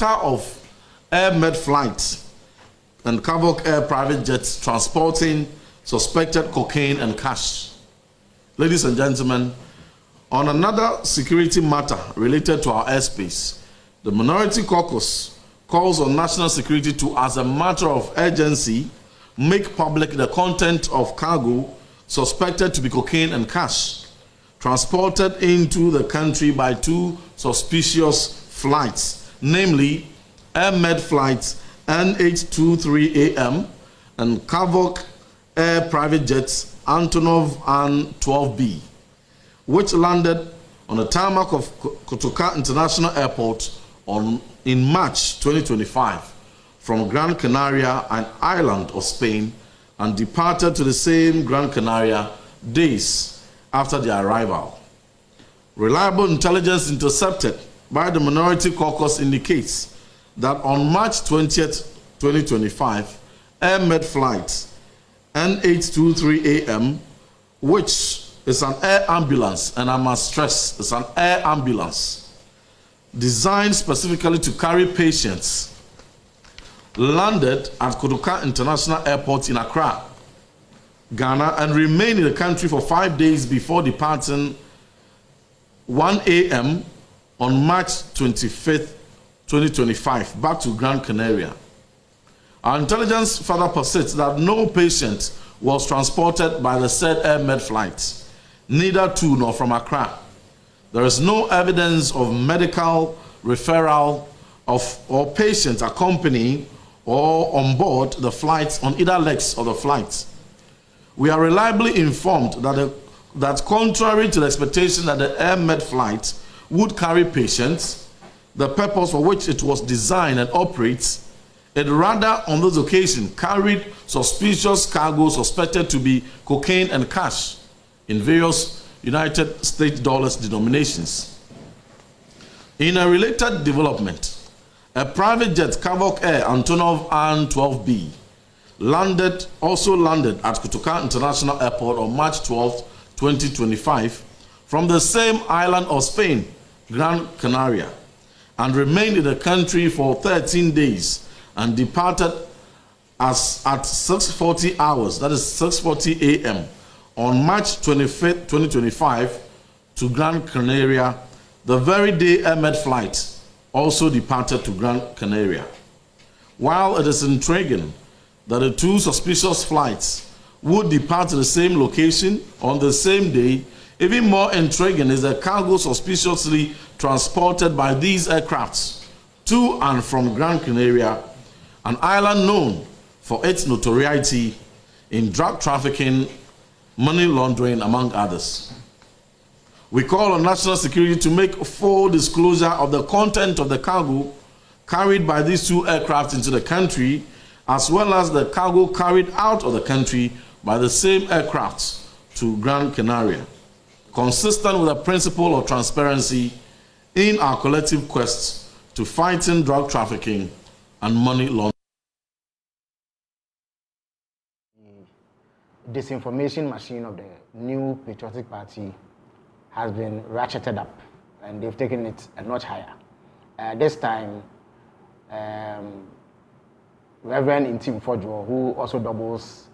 of Air Med flights and Cavoc Air private jets transporting suspected cocaine and cash. Ladies and gentlemen, on another security matter related to our airspace, the Minority Caucus calls on national security to, as a matter of urgency, make public the content of cargo suspected to be cocaine and cash transported into the country by two suspicious flights, namely Air Med flights NH23AM and Cavoc Air private jets Antonov and 12B, which landed on the tarmac of Kotoka International Airport in March 2025 from Gran Canaria, an island of Spain, and departed to the same Gran Canaria days after their arrival. Reliable intelligence intercepted by the Minority Caucus indicates that on March 20th, 2025, Air Med flight NH23AM, which is an air ambulance, and I must stress, it's an air ambulance designed specifically to carry patients, landed at Kotoka International Airport in Accra, Ghana, and remained in the country for 5 days before departing 1 a.m. on March 25th, 2025, back to Gran Canaria. Our intelligence further persists that no patient was transported by the said Air Med flight, neither to nor from Accra. There is no evidence of medical referral or patients accompanying or on board the flights on either legs of the flight. We are reliably informed that contrary to the expectation that the Air Med flight would carry patients, the purpose for which it was designed and operates, it rather on this occasion carried suspicious cargo suspected to be cocaine and cash in various United States dollars denominations. In a related development, a private jet, Cavoc Air Antonov and 12B, also landed at Kotoka International Airport on March 12, 2025, from the same island of Spain, Gran Canaria, and remained in the country for 13 days and departed at 6:40 hours, that is 6:40 a.m., on March 25th, 2025, to Gran Canaria, the very day Air Med flight also departed to Gran Canaria. While it is intriguing that the two suspicious flights would depart to the same location on the same day, even more intriguing is the cargo suspiciously transported by these aircrafts to and from Gran Canaria, an island known for its notoriety in drug trafficking, money laundering, among others. We call on national security to make full disclosure of the content of the cargo carried by these two aircraft into the country, as well as the cargo carried out of the country by the same aircraft to Gran Canaria, consistent with the principle of transparency in our collective quest to fighting drug trafficking and money laundering. Disinformation machine of the new patriotic party has been ratcheted up, and they've taken it a notch higher. This time, Rev.Ntim Fordjour, who also doubles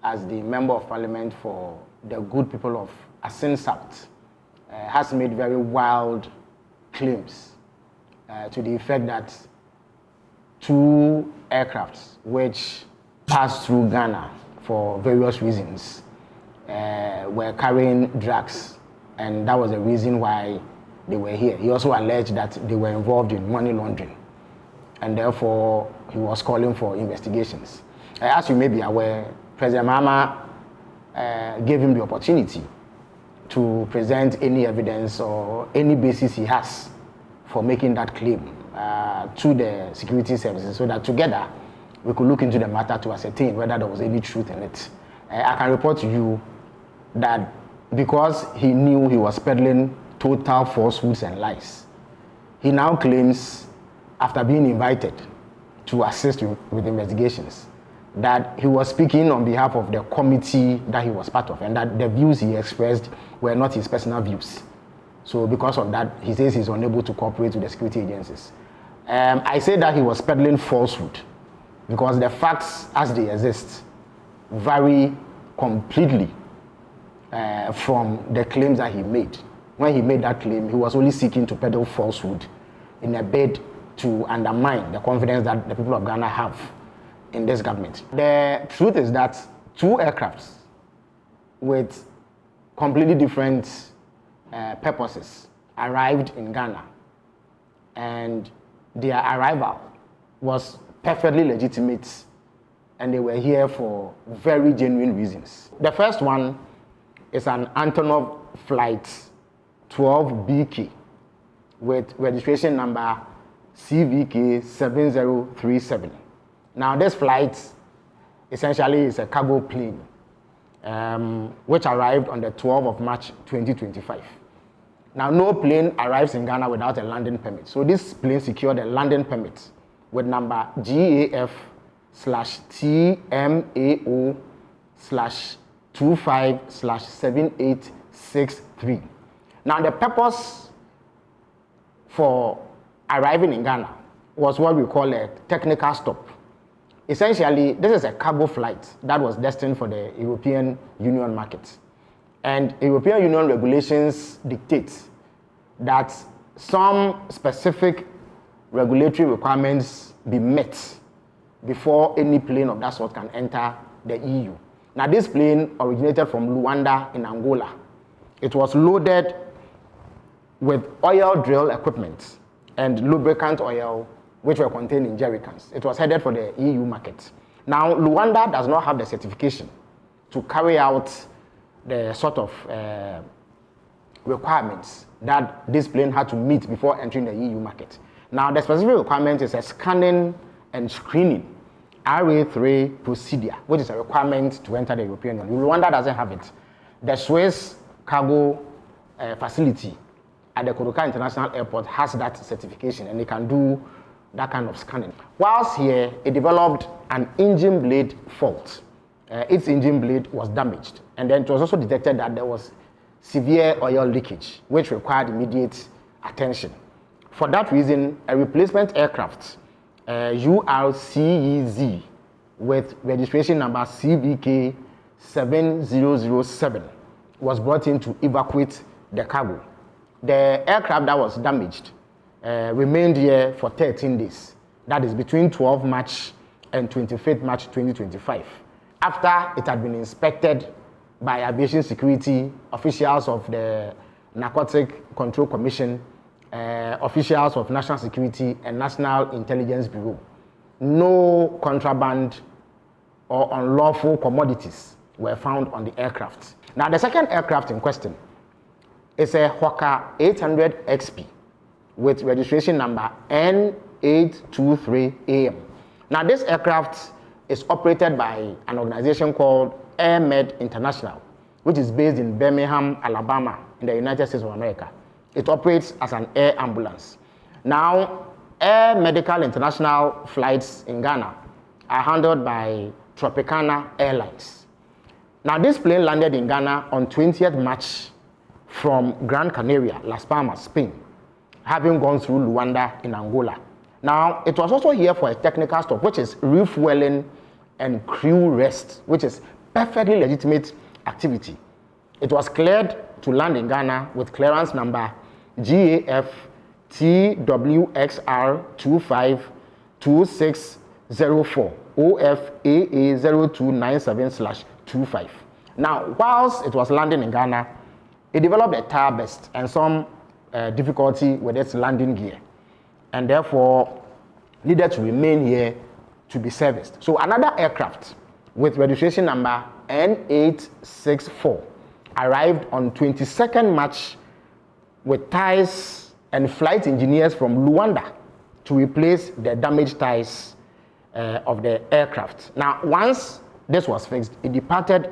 as the Member of Parliament for the good people of Asin South, has made very wild claims to the effect that two aircrafts which passed through Ghana for various reasons were carrying drugs, and that was the reason why they were here. He also alleged that they were involved in money laundering, and therefore he was calling for investigations. As you may be aware, President Mahama gave him the opportunity to present any evidence or any basis he has for making that claim to the security services, so that together we could look into the matter to ascertain whether there was any truth in it. I can report to you that because he knew he was peddling total falsehoods and lies, he now claims, after being invited to assist with investigations, that he was speaking on behalf of the committee that he was part of, and that the views he expressed were not his personal views. So because of that, he says he's unable to cooperate with the security agencies. I say that he was peddling falsehood because the facts as they exist vary completely from the claims that he made. When he made that claim, he was only seeking to peddle falsehood in a bid to undermine the confidence that the people of Ghana have in this government. The truth is that 2 aircrafts with completely different purposes arrived in Ghana, and their arrival was perfectly legitimate, and they were here for very genuine reasons. The first one is an Antonov Flight 12BK with registration number CVK 7037. Now, this flight essentially is a cargo plane which arrived on the 12th of March 2025. Now, no plane arrives in Ghana without a landing permit. So this plane secured a landing permit with number GAF/TMAO/25/7863. Now, the purpose for arriving in Ghana was what we call a technical stop. Essentially, this is a cargo flight that was destined for the European Union market. And European Union regulations dictate that some specific regulatory requirements be met before any plane of that sort can enter the EU. Now, this plane originated from Luanda in Angola. It was loaded with oil drill equipment and lubricant oil, which were contained in jerrycans. It was headed for the EU market. Now, Luanda does not have the certification to carry out the sort of requirements that this plane had to meet before entering the EU market. Now, the specific requirement is a scanning and screening RA3 procedure, which is a requirement to enter the European Union. Rwanda doesn't have it. The Swiss cargo facility at the Kotoka International Airport has that certification, and they can do that kind of scanning. Whilst here, it developed an engine blade fault. Its engine blade was damaged, and then it was also detected that there was severe oil leakage, which required immediate attention. For that reason, a replacement aircraft, URCEZ, with registration number CVK 7007, was brought in to evacuate the cargo. The aircraft that was damaged remained here for 13 days. That is between 12 March and 25th March 2025. After it had been inspected by aviation security, officials of the Narcotic Control Commission, officials of National Security and National Intelligence Bureau, no contraband or unlawful commodities were found on the aircraft. Now, the second aircraft in question is a Hawker 800 XP with registration number N823AM. Now, this aircraft is operated by an organization called AirMed International, which is based in Birmingham, Alabama, in the United States of America. It operates as an air ambulance. Now, Air Medical International flights in Ghana are handled by Tropicana Airlines. Now, this plane landed in Ghana on 20th March from Gran Canaria, Las Palmas, Spain, having gone through Luanda in Angola. Now, it was also here for a technical stop, which is refueling and crew rest, which is perfectly legitimate activity. It was cleared to land in Ghana with clearance number GAF-TWXR252604 OFAA0297/25. Now, whilst it was landing in Ghana, it developed a tire burst and some difficulty with its landing gear, and therefore needed to remain here to be serviced. So another aircraft with registration number N864 arrived on 22nd March with tires and flight engineers from Luanda to replace the damaged tires of the aircraft. Now, once this was fixed, it departed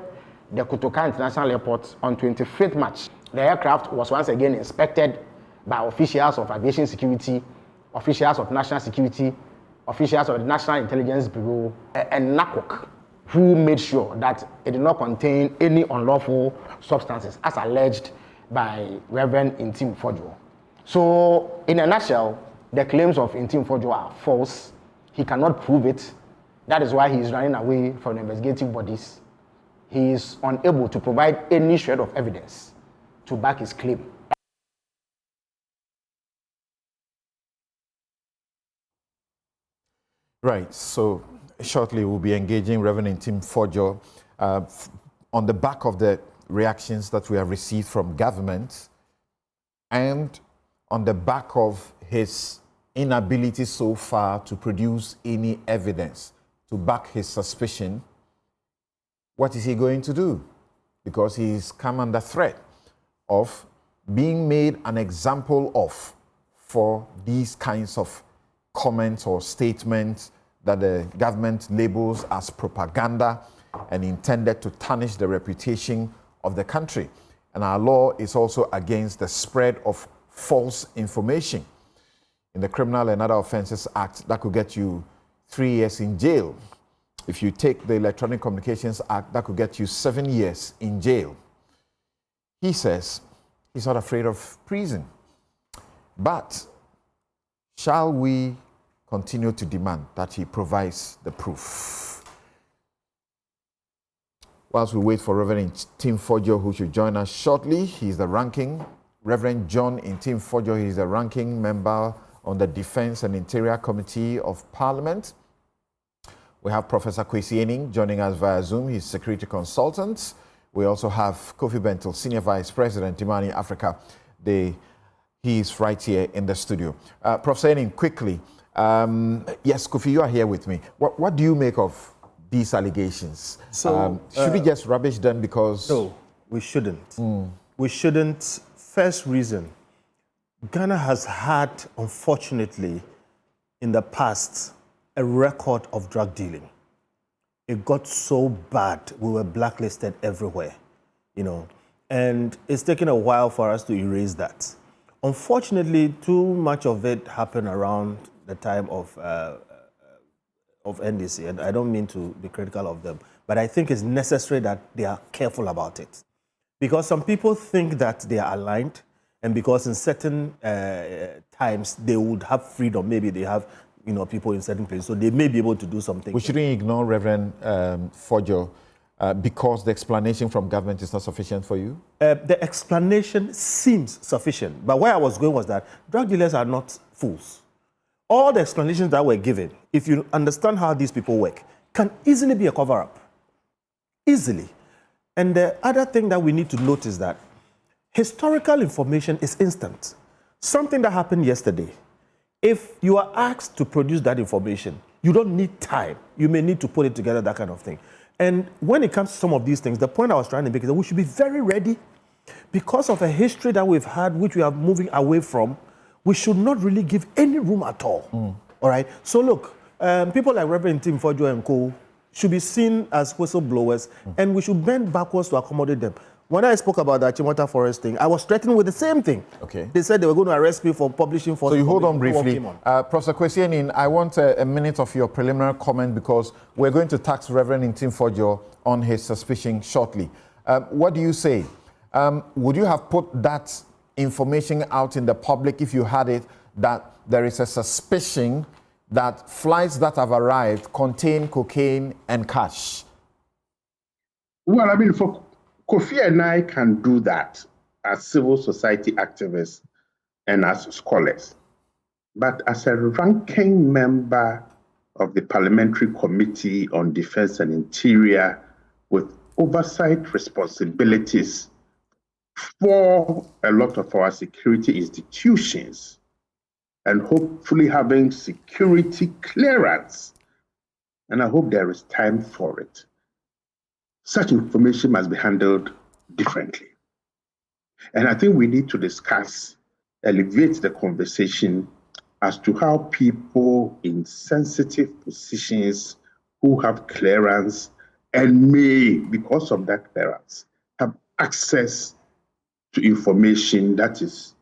the Kotoka International Airport on 25th March. The aircraft was once again inspected by officials of aviation security, officials of national security, officials of the National Intelligence Bureau, and NACOC, who made sure that it did not contain any unlawful substances, as alleged by Rev.Ntim Fordjour. So, in a nutshell, the claims of Ntim Fordjour are false. He cannot prove it. That is why he is running away from the investigative bodies. He is unable to provide any shred of evidence to back his claim. Right. So shortly we'll be engaging Rev.Ntim Fordjour on the back of the reactions that we have received from government and on the back of his inability so far to produce any evidence to back his suspicion. What is he going to do? Because he's come under threat of being made an example of for these kinds of comments or statements that the government labels as propaganda and intended to tarnish the reputation of the country. And our law is also against the spread of false information. In the Criminal and Other Offences Act, that could get you 3 years in jail. If you take the Electronic Communications Act, that could get you 7 years in jail. He says he's not afraid of prison. But shall we continue to demand that he provides the proof? Whilst we wait for Rev.Ntim Fordjour, who should join us shortly, he's the ranking. Reverend John Ntim Fordjour, he's the ranking member on the Defense and Interior Committee of Parliament. We have Professor Kwesi Ening joining us via Zoom. He's security consultant. We also have Kofi Bentil, Senior Vice President, Dimani Africa. He's right here in the studio. Professor Ening, quickly. Yes, Kofi, you are here with me. What do you make of these allegations? So, should we just rubbish them because... No, we shouldn't. We shouldn't. First reason, Ghana has had, unfortunately, in the past, a record of drug dealing. It got so bad, we were blacklisted everywhere, and it's taken a while for us to erase that. Unfortunately, too much of it happened around the time of NDC, and I don't mean to be critical of them, but I think it's necessary that they are careful about it. Because some people think that they are aligned, and because in certain times they would have freedom, maybe they have people in certain places, so they may be able to do something. We shouldn't ignore Reverend Fordjour because the explanation from government is not sufficient for you? The explanation seems sufficient, but where I was going was that drug dealers are not fools. All the explanations that were given, if you understand how these people work, can easily be a cover-up. Easily. And the other thing that we need to note is that historical information is instant. Something that happened yesterday, if you are asked to produce that information, you don't need time. You may need to put it together, that kind of thing. And when it comes to some of these things, the point I was trying to make is that we should be very ready. Because of a history that we've had, which we are moving away from, we should not really give any room at all. All right? So look, people like Rev.Ntim Fordjour and co. should be seen as whistleblowers, and we should bend backwards to accommodate them. When I spoke about the Achimota Forest thing, I was threatened with the same thing. Okay. They said they were going to arrest me for publishing false. So you hold on briefly. Professor Kwesi Ening, I want a minute of your preliminary comment because we're going to tax Rev.Ntim Fordjour on his suspicion shortly. What do you say? Would you have put that information out in the public if you had it that there is a suspicion that flights that have arrived contain cocaine and cash? Well, I mean, for Kofi and I can do that as civil society activists and as scholars. But as a ranking member of the Parliamentary Committee on Defense and Interior with oversight responsibilities for a lot of our security institutions and hopefully having security clearance, and I hope there is time for it, such information must be handled differently. And I think we need to discuss, elevate the conversation as to how people in sensitive positions who have clearance and may, because of that clearance, have access to information that is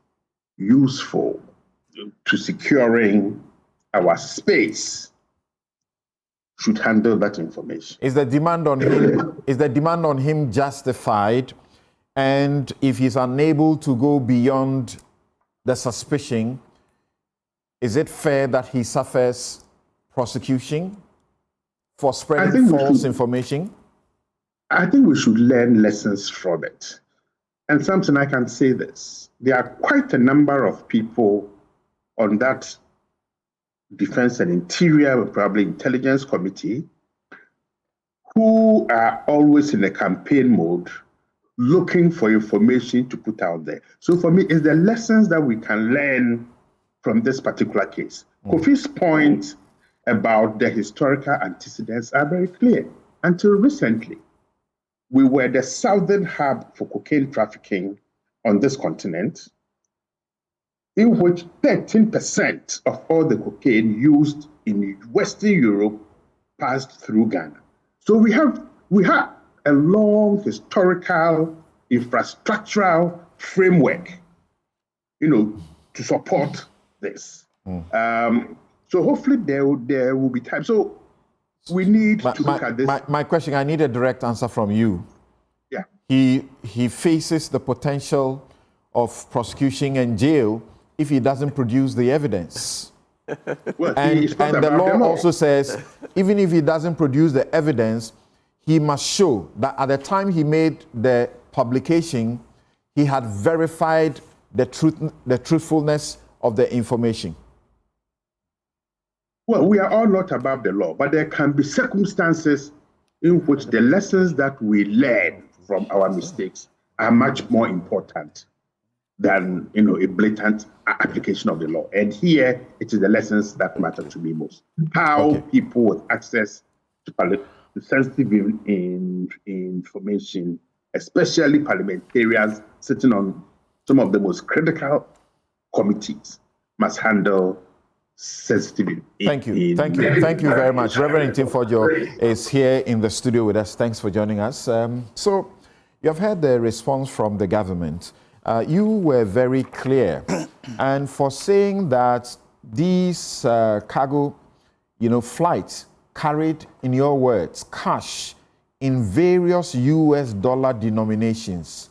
useful to securing our space should handle that information. Is the demand on him justified? And if he's unable to go beyond the suspicion, is it fair that he suffers prosecution for spreading false information? I think we should learn lessons from it. And something I can say this. There are quite a number of people on that Defense and Interior, probably Intelligence Committee, who are always in a campaign mode, looking for information to put out there. So for me, it's the lessons that we can learn from this particular case. Kofi's point about the historical antecedents are very clear. Until recently, we were the southern hub for cocaine trafficking on this continent, in which 13% of all the cocaine used in Western Europe passed through Ghana. So we have a long historical, infrastructural framework, to support this. So hopefully there will be time. So we need to look at this. My question, I need a direct answer from you. Yeah. He faces the potential of prosecution and jail if he doesn't produce the evidence. Well, and the law also says, even if he doesn't produce the evidence, he must show that at the time he made the publication, he had verified the truthfulness of the information. Well, we are all not above the law, but there can be circumstances in which the lessons that we learn from our mistakes are much more important than a blatant application of the law. And here, it is the lessons that matter to me most. How people with access to sensitive information, especially parliamentarians sitting on some of the most critical committees, must handle sensitive. Thank you very much. Rev. Ntim Fordjour is here in the studio with us. Thanks for joining us. So you have heard the response from the government. You were very clear, and for saying that these cargo, flights carried, in your words, cash in various US dollar denominations,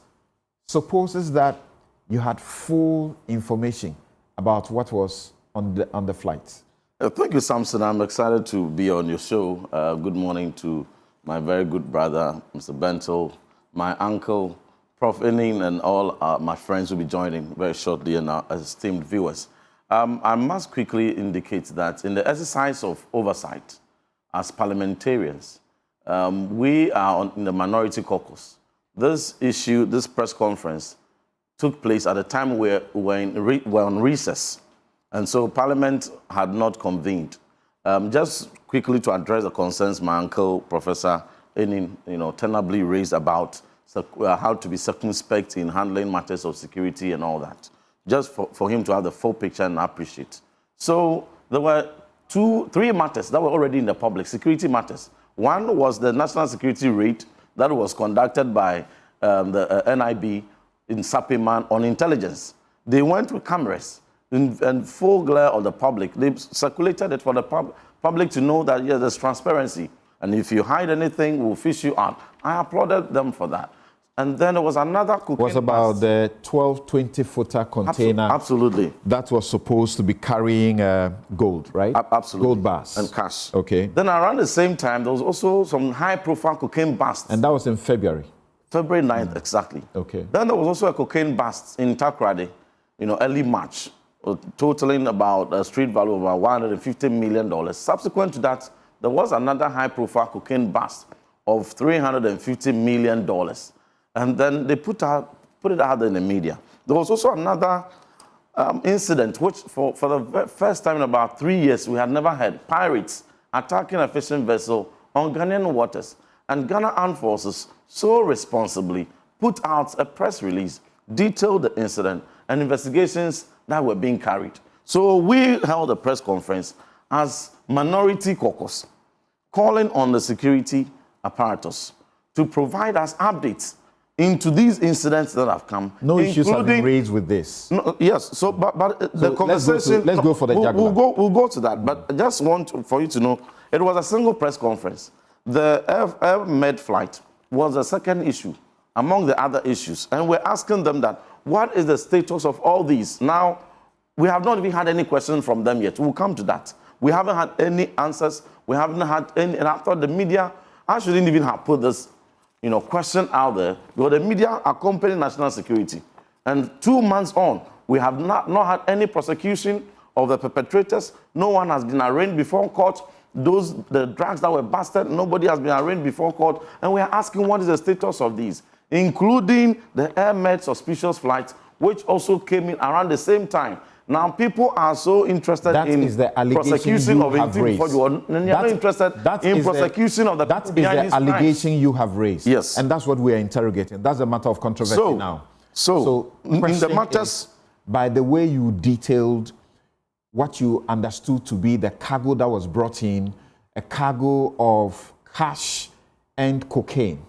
supposes that you had full information about what was on the flight. Thank you, Samson. I'm excited to be on your show. Good morning to my very good brother, Mr. Bentel, my uncle, Prof. Ntim, and all my friends will be joining very shortly, and our esteemed viewers. I must quickly indicate that in the exercise of oversight as parliamentarians, we are in the minority caucus. This issue, this press conference, took place at a time where we were on recess. And so Parliament had not convened. Just quickly to address the concerns my uncle, Professor Ntim, tenably raised about how to be circumspect in handling matters of security and all that. Just for him to have the full picture and appreciate. So there were three matters that were already in the public, security matters. One was the national security raid that was conducted by the NIB in Sapiman on intelligence. They went with cameras in full glare of the public. They circulated it for the public to know that, yes, there's transparency. And if you hide anything, we'll fish you out. I applauded them for that. And then there was another cocaine. Was about the 12, 20-footer container. Absolutely. That was supposed to be carrying gold, right? Absolutely. Gold bars. And cash. Okay. Then around the same time, there was also some high-profile cocaine busts. And that was in February? February 9th, exactly. Okay. Then there was also a cocaine bust in Takoradi, early March, totaling about a street value of about $150 million. Subsequent to that, there was another high-profile cocaine bust of $350 million. And then they put it out in the media. There was also another incident, which for the first time in about 3 years, we had never had. Pirates attacking a fishing vessel on Ghanaian waters. And Ghana Armed Forces so responsibly put out a press release, detailed the incident and investigations that were being carried. So we held a press conference as minority caucus, calling on the security apparatus to provide us updates into these incidents that have come. No issues have been raised with this. No, yes, so but the conversation. Let's go for the jugular. We'll go to that, but I just want for you to know it was a single press conference. The Air Med flight was the second issue among the other issues, and we're asking them that what is the status of all these? Now, We have not even had any questions from them yet. We'll come to that. We haven't had any answers. We haven't had any, and I thought the media, I shouldn't even have put this, question out there, because the media accompany national security. And 2 months on, we have not had any prosecution of the perpetrators. No one has been arraigned before court. The drugs that were busted, nobody has been arraigned before court. And we are asking what is the status of these, including the air-med suspicious flight, which also came in around the same time. Now, people are so interested in prosecution of Ntim Fordjour. They're not interested in prosecution of the people behind these crimes. That is the allegation you have raised. Yes. And that's what we are interrogating. That's a matter of controversy now. So in the matters... By the way you detailed what you understood to be the cargo that was brought in, a cargo of cash and cocaine,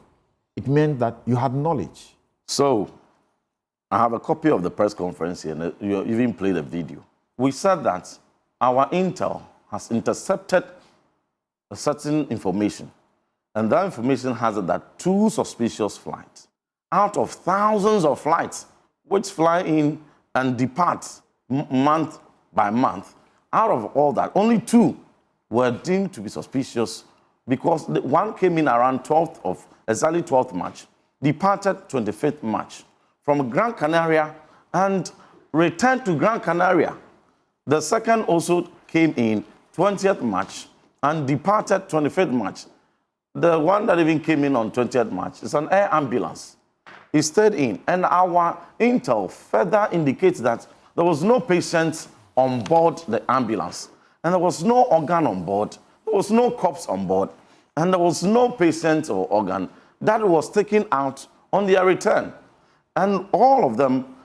it meant that you had knowledge. So, I have a copy of the press conference here, and you even played a video. We said that our intel has intercepted a certain information, and that information has it that 2 suspicious flights, out of thousands of flights, which fly in and depart month by month, out of all that, only 2 were deemed to be suspicious, because one came in around exactly 12th March, departed 25th March. From Gran Canaria and returned to Gran Canaria. The second also came in 20th March and departed 25th March. The one that even came in on 20th March is an air ambulance. It stayed in, and our intel further indicates that there was no patient on board the ambulance, and there was no organ on board, there was no corpse on board, and there was no patient or organ that was taken out on their return. And all of them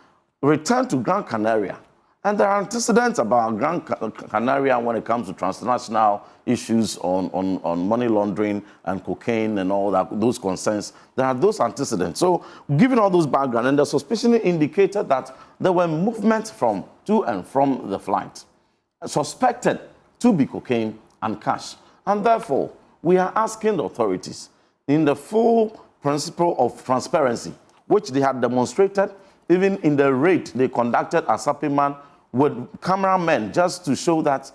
returned to Gran Canaria. And there are antecedents about Gran Canaria when it comes to transnational issues on money laundering and cocaine and all that, those concerns. There are those antecedents. So given all those background, and the suspicion indicated that there were movements to and from the flight, suspected to be cocaine and cash. And therefore, we are asking the authorities, in the full principle of transparency, which they had demonstrated even in the raid they conducted at Sapiman with cameramen, just to show that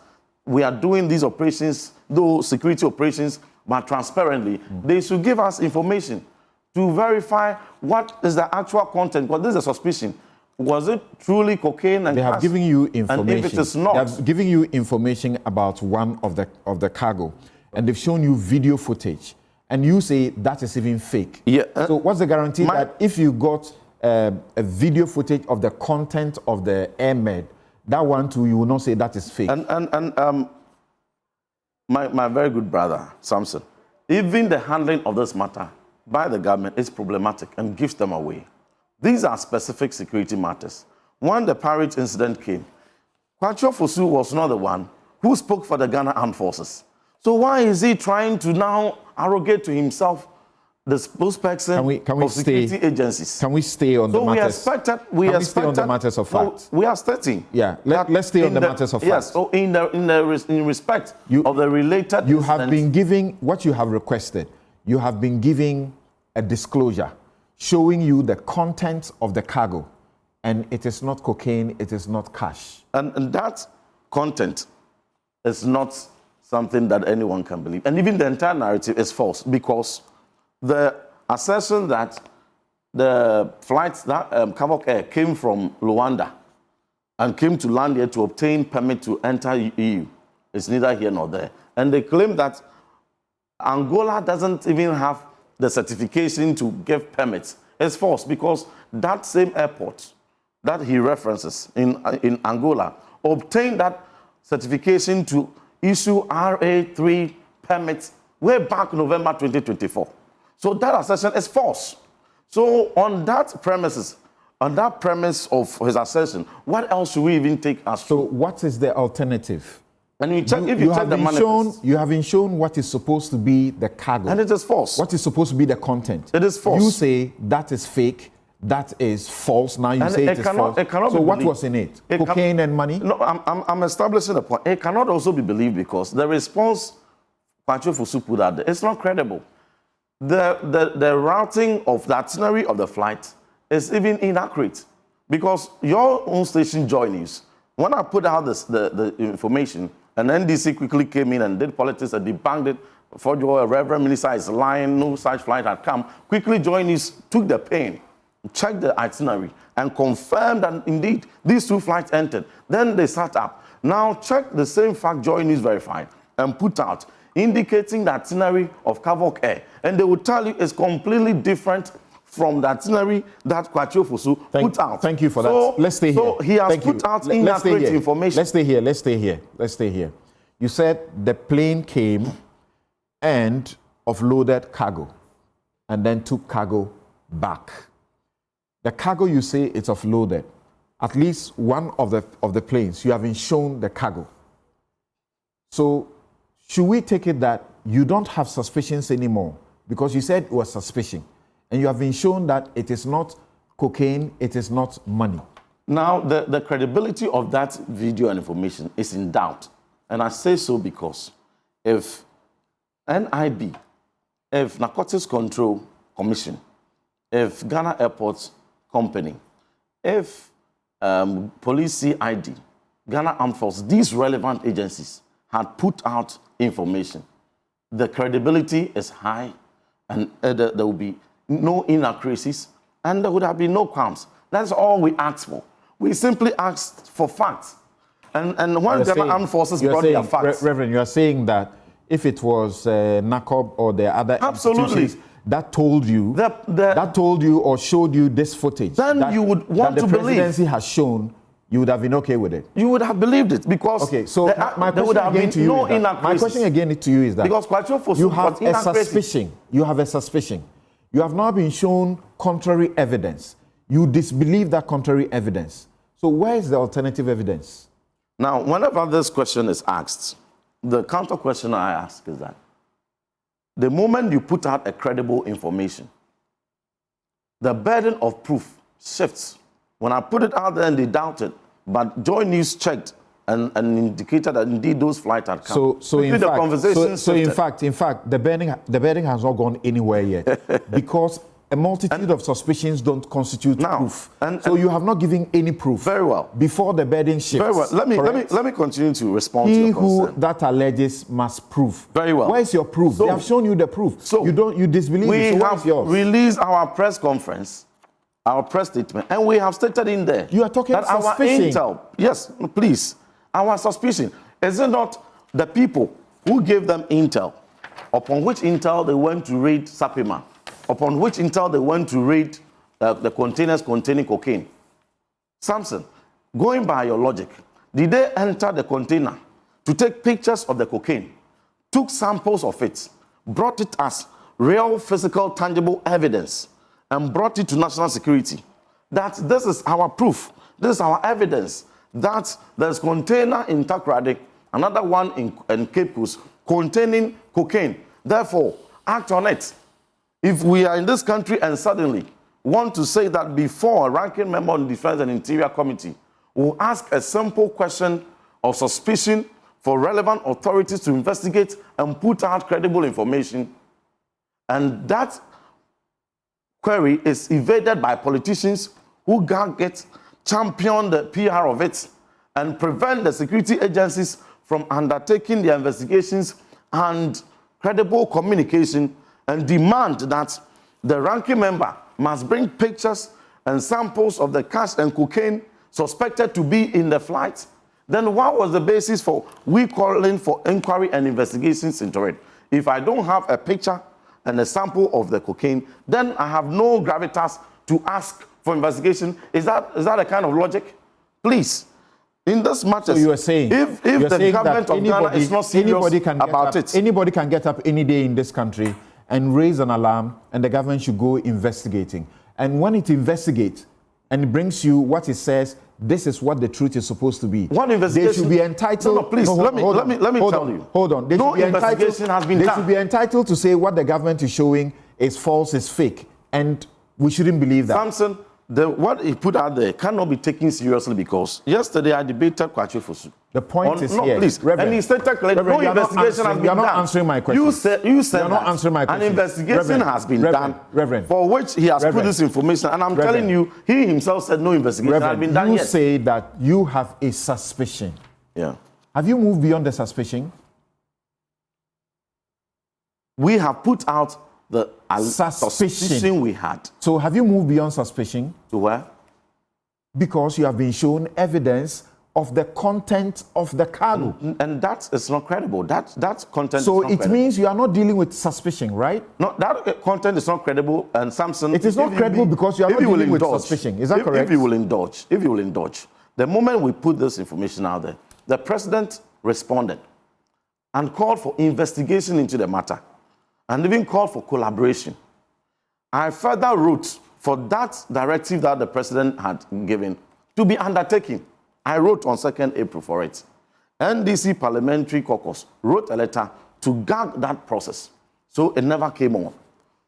we are doing these operations, those security operations, but transparently. They should give us information to verify what is the actual content, because this is a suspicion. Was it truly cocaine and they have given you information. And if it is not, they have given you information about one of the cargo, and they've shown you video footage. And you say that is even fake. Yeah. So what's the guarantee that if you got a video footage of the content of the air-med, that one too, you will not say that is fake? My very good brother, Samson, even the handling of this matter by the government is problematic and gives them away. These are specific security matters. When the pirate incident came, Kwacho Fosu was not the one who spoke for the Ghana Armed Forces. So why is he trying to now arrogate to himself the spokesperson of security agencies? Can we stay on the matters? So we expected stay on the matters of fact? We are stating. Yeah, let's stay on the matters of fact. Yes, so in respect of the related you have been giving, what you have requested, you have been giving a disclosure showing you the contents of the cargo, and it is not cocaine, it is not cash. And that content is not something that anyone can believe. And even the entire narrative is false, because the assertion that the flights that Kavok Air came from Luanda and came to land here to obtain permit to enter EU is neither here nor there. And they claim that Angola doesn't even have the certification to give permits. It's false, because that same airport that he references in Angola obtained that certification to issue RA3 permits way back November 2024. So that assertion is false. So on that premise of his assertion, what else should we even take as true? So what is the alternative? And you check, if you check the manifest, you haven't shown what is supposed to be the cargo. And it is false. What is supposed to be the content? It is false. You say that is fake, that is false. Now you say it is false. So what was in it? Cocaine and money? No, I'm establishing a point. It cannot also be believed because the response Kwacho Fosu put out there, it's not credible. The routing of the itinerary of the flight is even inaccurate, because your own station, Joy News, When I put out the information, and NDC quickly came in and did politics and debunked it. Fordjour, a Reverend Minister, is lying, no such flight had come. Quickly Joy News took the pain, checked the itinerary, and confirmed that indeed these 2 flights entered. Then they sat up. Now check the same fact Joy News verified and put out, indicating the itinerary of Kavok Air. And they will tell you it's completely different from the itinerary that Kwachio Fosu put out. Thank you for that. Let's stay here. So he has put out inaccurate information. Let's stay here. You said the plane came and offloaded cargo and then took cargo back. The cargo you say it's offloaded. At least one of the planes, you haven't shown the cargo. So should we take it that you don't have suspicions anymore? Because you said it was suspicion. And you have been shown that it is not cocaine, it is not money. Now, the credibility of that video and information is in doubt. And I say so because if NIB, if Narcotics Control Commission, if Ghana Airports Company, if Police CID, Ghana Armed Forces, these relevant agencies had put out information, the credibility is high and there will be no inaccuracies, and there would have been no crimes. That's all we asked for. We simply asked for facts. And when the armed forces brought their facts... Reverend, you are saying that if it was NACOB or the other institutions that told you, that told you or showed you this footage, then you would want to believe. The presidency has shown, you would have been okay with it. You would have believed it because so my question again to you is that, my question again to you is that because you have a suspicion. You have a suspicion. You have now been shown contrary evidence. You disbelieve that contrary evidence. So where is the alternative evidence? Now, whenever this question is asked, the counter question I ask is that the moment you put out a credible information, the burden of proof shifts. When I put it out there and they doubted, but Joy News checked and indicated that indeed those flights had come. So in fact, the burden has not gone anywhere yet because a multitude of suspicions don't constitute proof. So you have not given any proof. Very well. Before the burden shifts. Very well. Let me continue to respond to your concern. He who that alleges must prove. Very well. Where is your proof? So, they have shown you the proof. So you disbelieve it. So we have released our press conference, our press statement, and we have stated in there. You are talking that suspicion. Our intel, yes, please. Our suspicion, is it not the people who gave them intel, upon which intel they went to raid Sapima, upon which intel they went to raid the containers containing cocaine? Samson, going by your logic, did they enter the container to take pictures of the cocaine, took samples of it, brought it as real physical tangible evidence, and brought it to national security? That this is our proof, this is our evidence, that there's container in Takoradi, another one in Cape Coast, containing cocaine. Therefore, act on it. If we are in this country and suddenly want to say that before a ranking member on the Defense and Interior Committee will ask a simple question of suspicion for relevant authorities to investigate and put out credible information, and that query is evaded by politicians who get champion the PR of it and prevent the security agencies from undertaking their investigations and credible communication, and demand that the ranking member must bring pictures and samples of the cash and cocaine suspected to be in the flight, then what was the basis for we calling for inquiry and investigations into it? If I don't have a picture and a sample of the cocaine, then I have no gravitas to ask for investigation. Is that a kind of logic? Please, in this matter, so you are saying if the government of Ghana is not serious about it, anybody can get up any day in this country and raise an alarm, and the government should go investigating. And when it investigates and it brings you what it says, this is what the truth is supposed to be. One investigation, they should be entitled. No, please, let me tell you. Hold on. No investigation has been done. They should be entitled to say what the government is showing is false, is fake, and we shouldn't believe that. Samson, what he put out there cannot be taken seriously because yesterday I debated Kwachu Fosu. The point is no, here. Please. Reverend, and he stated clearly, no investigation has been done. You are not answering my question. You said are not answering my question. An investigation has been done for which he has put this information. And I'm telling you, he himself said no investigation has been done yet. You say that you have a suspicion. Yeah. Have you moved beyond the suspicion? We have put out the suspicion we had. So have you moved beyond suspicion? To where? Because you have been shown evidence of the content of the cargo. And that is not credible. That content so is not it credible. means you are not dealing with suspicion, right? No, that content is not credible. And Samson... It is not credible because you are not dealing with suspicion. Is that correct? If you will indulge, the moment we put this information out there, the president responded and called for investigation into the matter and even called for collaboration. I further wrote for that directive that the president had given to be undertaken. I wrote on 2nd April for it. NDC Parliamentary Caucus wrote a letter to gag that process. So it never came on.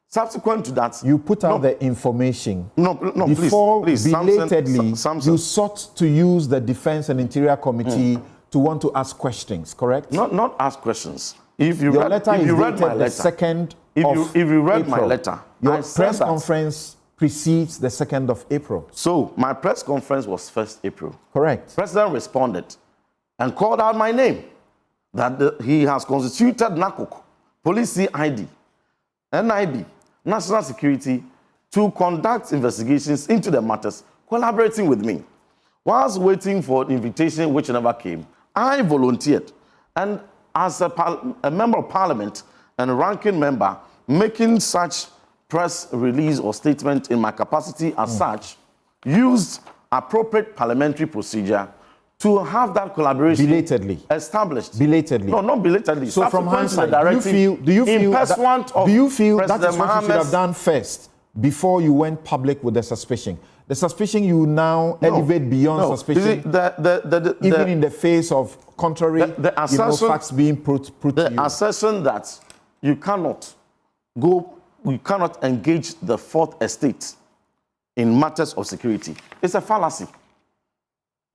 Subsequent to that... You put out the information. No, before please. Belatedly, Samson. you sought to use the Defense and Interior Committee to want to ask questions, correct? Not ask questions. If you Your read, letter if is you read dated my letter, the 2nd if you read April. my letter, your I said press that. conference precedes the 2nd of April. So my press conference was 1st April. Correct. President responded and called out my name, that he has constituted NACOC, Police CID, NIB, National Security, to conduct investigations into the matters, collaborating with me. Whilst waiting for an invitation which never came, I volunteered. And as a member of parliament and a ranking member, making such press release or statement in my capacity as such, used appropriate parliamentary procedure to have that collaboration belatedly established. Belatedly. No, not belatedly. So from hindsight, do you feel that is what you should have done first before you went public with the suspicion? The suspicion you now elevate beyond suspicion, even in the face of contrary facts being put to you. The assertion that you cannot engage the fourth estate in matters of security is a fallacy.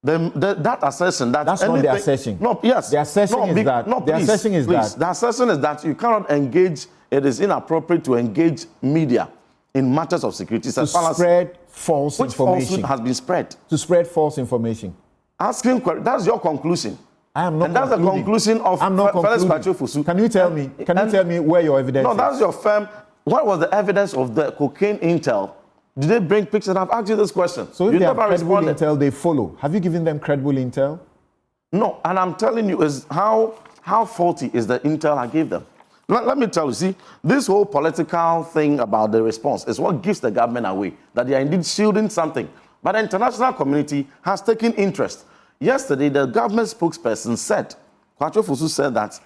That assertion that's not the assertion. No, yes. The assertion is that. No, the assertion is that. The assertion is that you cannot engage. It is inappropriate to engage media in matters of security. It's a fallacy. Spread false information. Which has been spread? To spread false information. Asking, that's your conclusion. I am not. And that's the conclusion of Kwachu Fosu. Can you tell me? Can you tell me where your evidence? No, that's your firm. What was the evidence of the cocaine intel? Did they bring pictures? I've asked you this question. So if they have credible intel, they follow. Have you given them credible intel? No, and I'm telling you is how faulty is the intel I gave them. Let me tell you, see, this whole political thing about the response is what gives the government away, that they are indeed shielding something. But the international community has taken interest. Yesterday, the government spokesperson said, Kwachu Fosu said that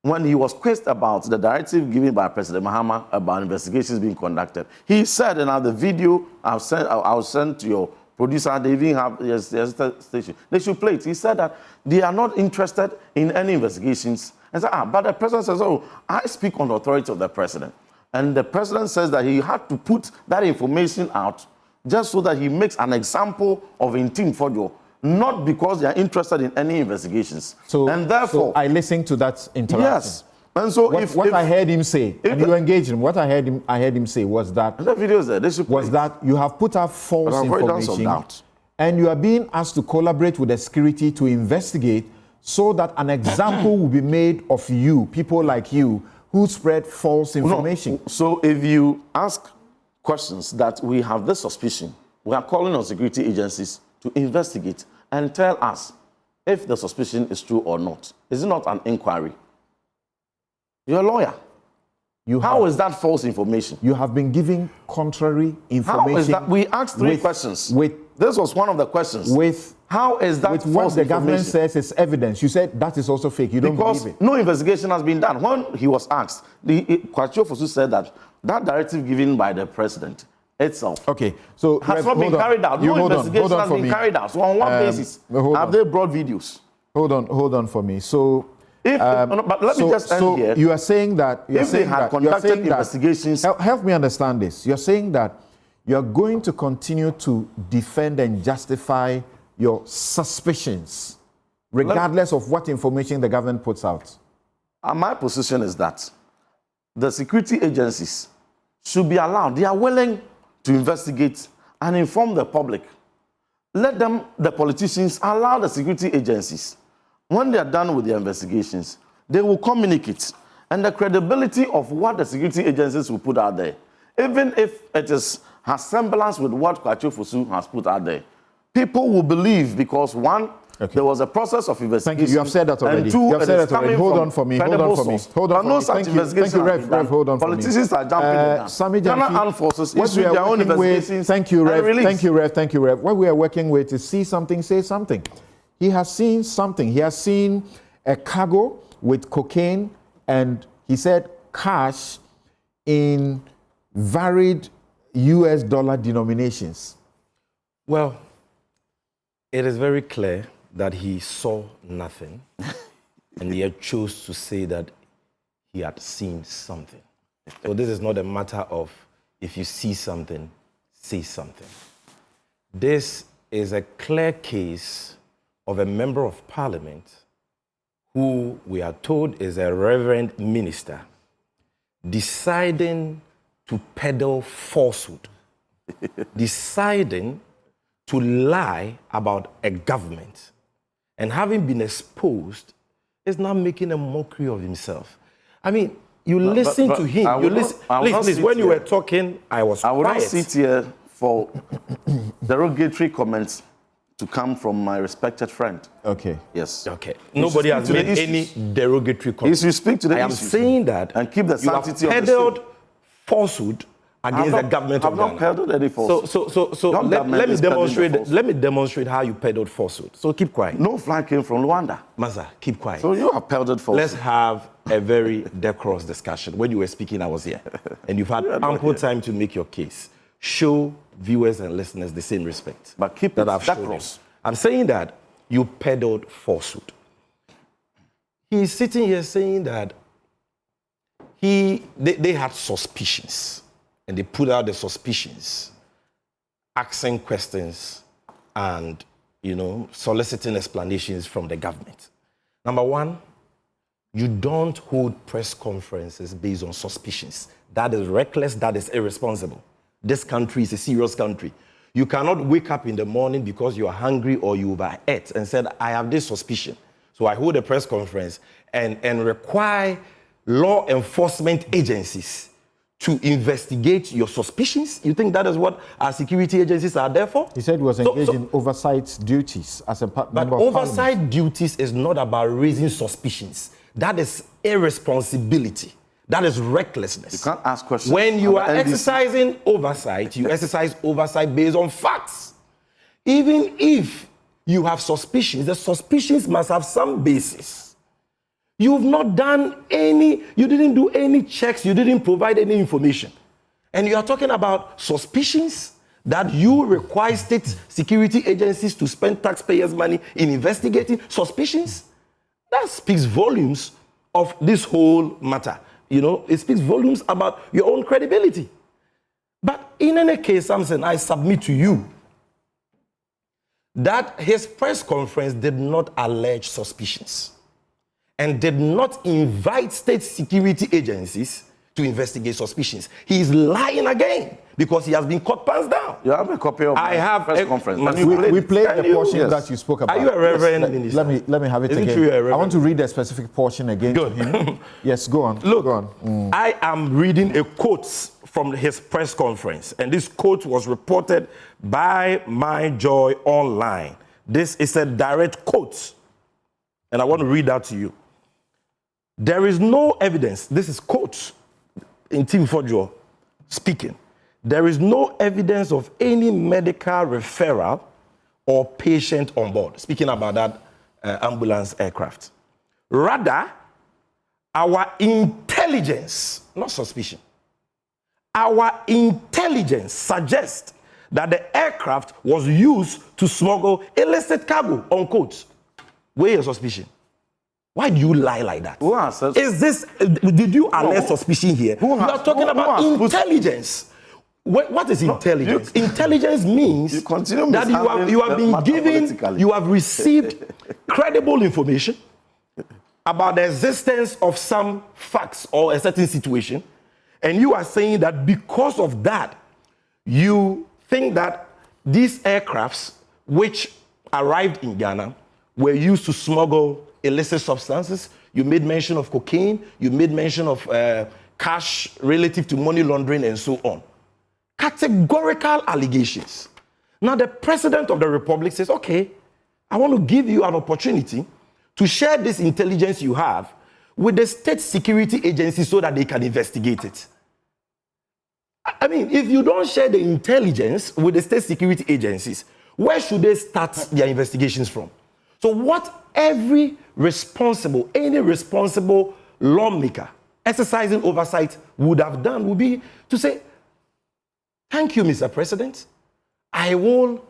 when he was quizzed about the directive given by President Mahama about investigations being conducted, he said, and the video I'll send to your producer, they even have station. They should play it. He said that they are not interested in any investigations. And said, but the president says, oh, I speak on the authority of the president. And the president says that he had to put that information out just so that he makes an example of Ntim Fordjour, not because they are interested in any investigations. And therefore, I listened to that interaction. Yes. And so what I heard him say, and you engaged him, what I heard him say was that the videos there, was that you have put out false information and you are being asked to collaborate with the security to investigate so that an example will be made of you, people like you, who spread false information. No. So if you ask questions that we have this suspicion, we are calling on security agencies to investigate and tell us if the suspicion is true or not. Is it not an inquiry? You're a lawyer. How is that false information? You have been giving contrary information. How is that? We asked three questions. This was one of the questions. How is that false what the government says is evidence? You said that is also fake. You don't believe it. No investigation has been done. When he was asked, Kwachu Fosu said that directive given by the president itself has not been carried out. No investigation has been carried out. So on what basis have they brought videos? Hold on for me. So, but let me just end here. You are saying that if they had conducted investigations, help me understand this. You're saying that you're going to continue to defend and justify your suspicions, regardless of what information the government puts out. My position is that the security agencies should be allowed. They are willing to investigate and inform the public. Let them, the politicians, allow the security agencies. When they are done with their investigations, they will communicate. And the credibility of what the security agencies will put out there, even if it has semblance with what Kwachu Fosu has put out there, people will believe because one, there was a process of investigation. Thank you. You have said that already. And two, you have said that already. Hold on for me. Hold on for me. Hold on no for me. Thank you, Rev. Hold on for me. Politicians are jumping in that. Sammy Ghana Gyamfi, Armed Forces what issue we are their own working with, investigations. thank you, Rev. And Thank you, Rev. Thank you, Rev. What we are working with is see something, say something. He has seen something. He has seen a cargo with cocaine and he said cash in varied US dollar denominations. Well, it is very clear that he saw nothing and he had chose to say that he had seen something. So this is not a matter of if you see something, say something. This is a clear case of a member of parliament who we are told is a reverend minister deciding to peddle falsehood, deciding to lie about a government, and having been exposed, is now making a mockery of himself. I mean, you listen to him. You listen. Please, when you were talking, I was quiet. I will not sit here for derogatory comments to come from my respected friend. Okay. Yes. Okay. Nobody has made any derogatory comments. You speak to the I am saying that and keep the sanctity you have of the peddled falsehood against the government of Ghana. I've not peddled any falsehood. So let me demonstrate how you peddled falsehood. So keep quiet. No flag came from Rwanda. Maza, keep quiet. So you have peddled falsehood. Let's have a very decorous discussion. When you were speaking, I was here. And you've had ample time to make your case. Show viewers and listeners the same respect. But keep that it I've shown decorous. you. I'm saying that you peddled falsehood. He's sitting here saying that they had suspicions. And they put out the suspicions, asking questions and, soliciting explanations from the government. Number one, you don't hold press conferences based on suspicions. That is reckless, that is irresponsible. This country is a serious country. You cannot wake up in the morning because you are hungry or you overate and said, I have this suspicion. So I hold a press conference and require law enforcement agencies to investigate your suspicions? You think that is what our security agencies are there for? He said he was engaged in oversight duties as a member of parliament. But oversight duties is not about raising suspicions. That is irresponsibility. That is recklessness. You can't ask questions. When you are exercising oversight, you exercise oversight based on facts. Even if you have suspicions, the suspicions must have some basis. You've not done you didn't do any checks, you didn't provide any information. And you are talking about suspicions that you require state security agencies to spend taxpayers' money in investigating suspicions? That speaks volumes of this whole matter. It speaks volumes about your own credibility. But in any case, Samson, I submit to you that his press conference did not allege suspicions and did not invite state security agencies to investigate suspicions. He is lying again because he has been caught pants down. You have a copy of the press conference. We played the portion that you spoke about. Are you a reverend minister? Let me have it again. I want to read a specific portion again to him. Yes, go on. Look, go on. I am reading a quote from his press conference, and this quote was reported by My Joy Online. This is a direct quote, and I want to read that to you. There is no evidence. This is quote Ntim Fordjour speaking. There is no evidence of any medical referral or patient on board. Speaking about that ambulance aircraft. Rather, our intelligence, not suspicion, our intelligence suggests that the aircraft was used to smuggle illicit cargo, unquote. Where is your suspicion? Why do you lie like that? Did you allege suspicion here? You are talking about intelligence. What is intelligence? Intelligence means that you have received credible information about the existence of some facts or a certain situation, and you are saying that because of that, you think that these aircrafts which arrived in Ghana were used to smuggle illicit substances. You made mention of cocaine, you made mention of cash relative to money laundering and so on. Categorical allegations. Now the President of the Republic says, okay, I want to give you an opportunity to share this intelligence you have with the state security agencies so that they can investigate it. I mean, if you don't share the intelligence with the state security agencies, where should they start their investigations from? So what any responsible lawmaker exercising oversight would have done would be to say, thank you, Mr. President. I will,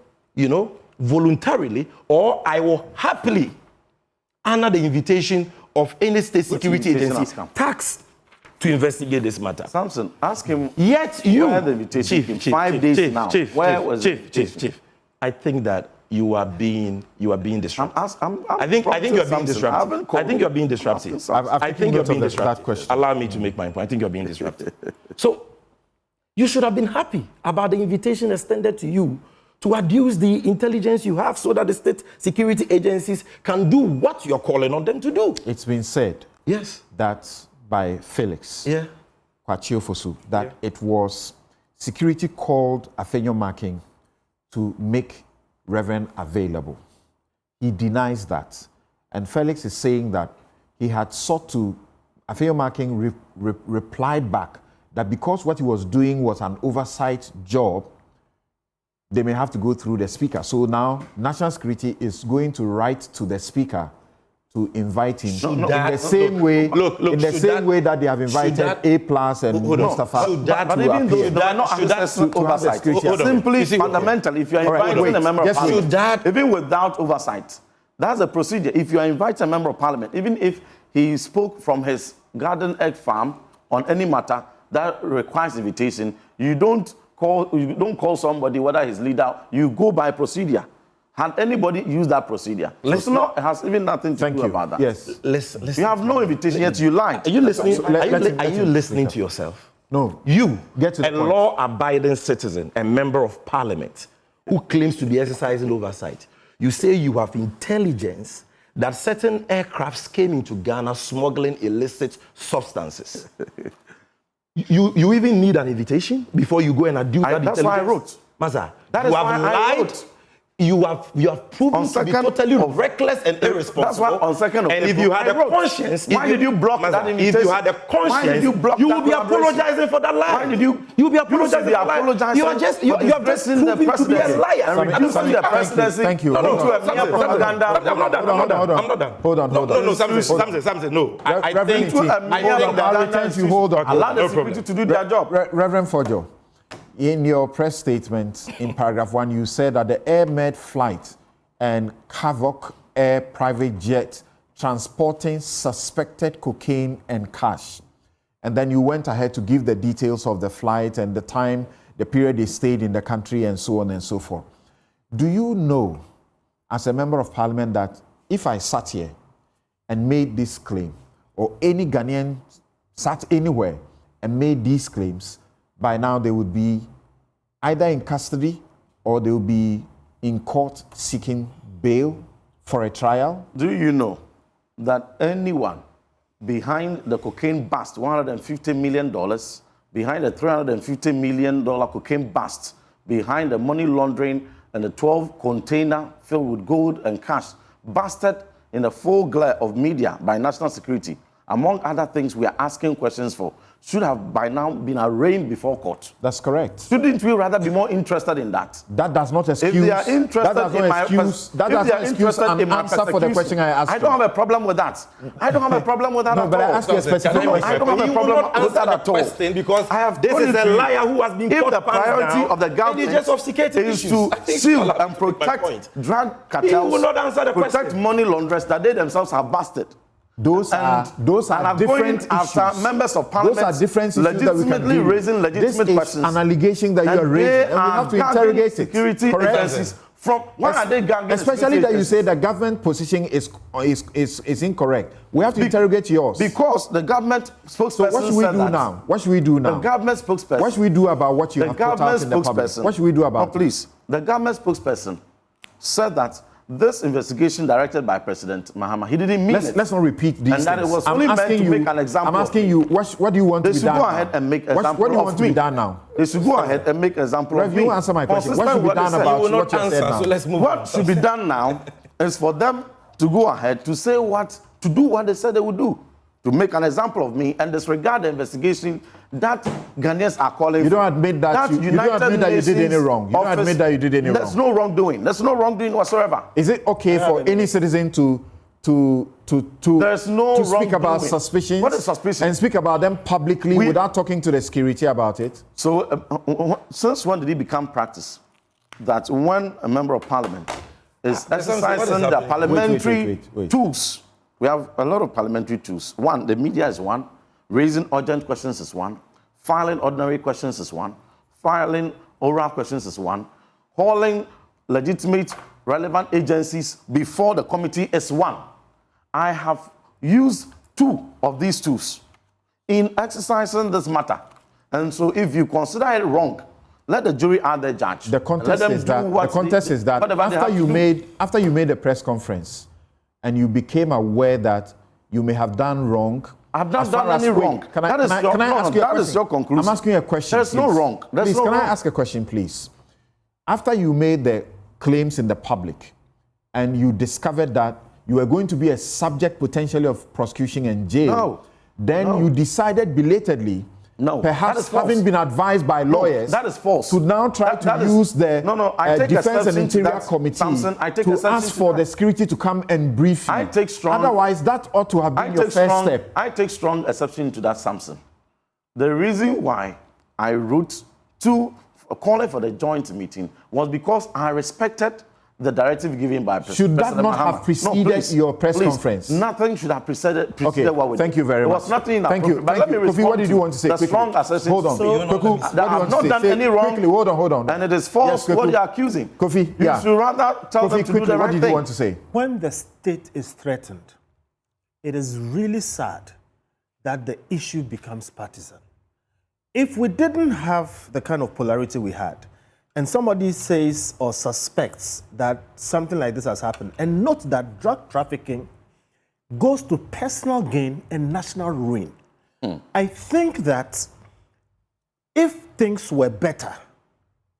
voluntarily, or I will happily honor the invitation of any state security agency tasked to investigate this matter. Samson, ask him. Yet you, where the invitation Chief, 5 days now. Chief, I think that you are being disruptive. I think you are being disruptive. I think you are being disruptive. I think you are being disruptive. Allow me to make my point. I think you are being disruptive. So you should have been happy about the invitation extended to you to adduce the intelligence you have so that the state security agencies can do what you're calling on them to do. It's been said that by Felix Kwachiofosu that it was security called Afenyo-Markin to make Reverend available. He denies that. And Felix is saying that he had sought to, Afenyo-Markin replied back that because what he was doing was an oversight job, they may have to go through the speaker. So now National Security is going to write to the speaker to invite him in the same way that they have invited A+ and Mustafa. But even though they are not accessing oversight, simply fundamentally, if you are inviting a member of parliament, even without oversight, that's a procedure. If you are inviting a member of parliament, even if he spoke from his garden egg farm on any matter that requires invitation, you don't call somebody, whether he's leader, you go by procedure. Had anybody used that procedure? It has even nothing to do about that. Yes. Listen. You have no invitation, yet you lied. Are you listening? Are you listening to yourself? No. You, a law-abiding citizen, a member of parliament, who claims to be exercising oversight, you say you have intelligence that certain aircrafts came into Ghana smuggling illicit substances. You even need an invitation before you go and adduce that intelligence? That's why I wrote. Maza, you have lied. You have proven to be totally reckless and irresponsible. That's why on 2nd of April, and if you had a conscience, why did you block that invitation? If you had a conscience, you will be apologizing for that lie. Why did you? You'll be apologizing for that lie. You are just proven to be a liar and reducing the presidency. Thank you. I'm not done. Hold on. No, Samson. No. I think that you hold on. Allow the security to do their job. Reverend Fordjour, in your press statement in paragraph 1, you said that the Air Med flight and Havoc Air private jet transporting suspected cocaine and cash. And then you went ahead to give the details of the flight and the time, the period they stayed in the country and so on and so forth. Do you know, as a member of parliament, that if I sat here and made this claim, or any Ghanaian sat anywhere and made these claims, by now they would be either in custody or they would be in court seeking bail for a trial? Do you know that anyone behind the cocaine bust, $150 million, behind the $350 million cocaine bust, behind the money laundering and the 12 container filled with gold and cash, busted in the full glare of media by national security, among other things we are asking questions for, should have by now been arraigned before court? That's correct. Shouldn't we rather be more interested in that? That does not excuse. If they are interested in my answer for the question I asked. I don't have a problem with that. I don't have a problem with that at all. But I ask you a specific question. I don't have a problem with that at all. Because this is a liar who has been caught. If the priority of the government is to seal and protect drug cartels, he will not answer the question. Protect money launderers that they themselves have busted, Those are different after issues. members of parliament. Those are different issues that we can legitimately deal with. raising legitimate this questions. This is an allegation that you are raising, and we have to interrogate it. Security agencies. From why are they gagging? Especially that you say the government position is incorrect. We have to interrogate yours. Because the government spokesperson. So what should we do now? What should we do now? The government spokesperson. What should we do about what you have put out in the public? What should we do about it? Please, the government spokesperson said that this investigation directed by President Mahama, he didn't mean it. Let's not repeat these things. And that it was only meant to make an example. I'm asking you, what do you want to be done now? They should go ahead and make example of me. What do you want to be done now? They should go ahead and make example of me. You answer my question. What should be done about what you said now? So let's move what should be done now is for them to go ahead to say to do what they said they would do. To make an example of me and disregard the investigation that Ghanaians are calling. You don't admit that you don't admit that you did any wrong. You don't admit that you did any wrong. There's no wrongdoing. There's no wrongdoing whatsoever. Is it okay for any citizen to speak about suspicions? What is suspicion? And speak about them publicly without talking to the security about it? So since when did it become practice that when a member of parliament is exercising the parliamentary tools? We have a lot of parliamentary tools. One, the media is one. Raising urgent questions is one. Filing ordinary questions is one. Filing oral questions is one. Calling legitimate, relevant agencies before the committee is one. I have used 2 of these tools in exercising this matter. And so if you consider it wrong, let the jury add their judge. The contest is that after you made a press conference, and you became aware that you may have done wrong. I've not done any wrong. Can I ask you a question? That is your conclusion. I'm asking you a question. There's no wrong. Please, can I ask a question, please? After you made the claims in the public, and you discovered that you were going to be a subject potentially of prosecution and jail, then you decided belatedly, perhaps having been advised by lawyers, that is false. To now try to use the Defense and Interior Committee to ask for the security to come and brief you. Otherwise, that ought to have been your first step. I take strong exception to that, Samson. The reason why I wrote calling for the joint meeting was because I respected the directive given by President Mahama. Should that not have preceded your press conference? Nothing should have preceded what we did. Thank you very much. There was nothing Thank you. But let me respond. What did you want to say? The strong assertion. Hold on. I have not done any wrong. Quickly, hold on. And it is false what you are accusing. Kofi, you should rather tell them to do the right thing. What did you want to say? When the state is threatened, it is really sad that the issue becomes partisan. If we didn't have the kind of polarity we had, and somebody says or suspects that something like this has happened, and note that drug trafficking goes to personal gain and national ruin. I think that if things were better,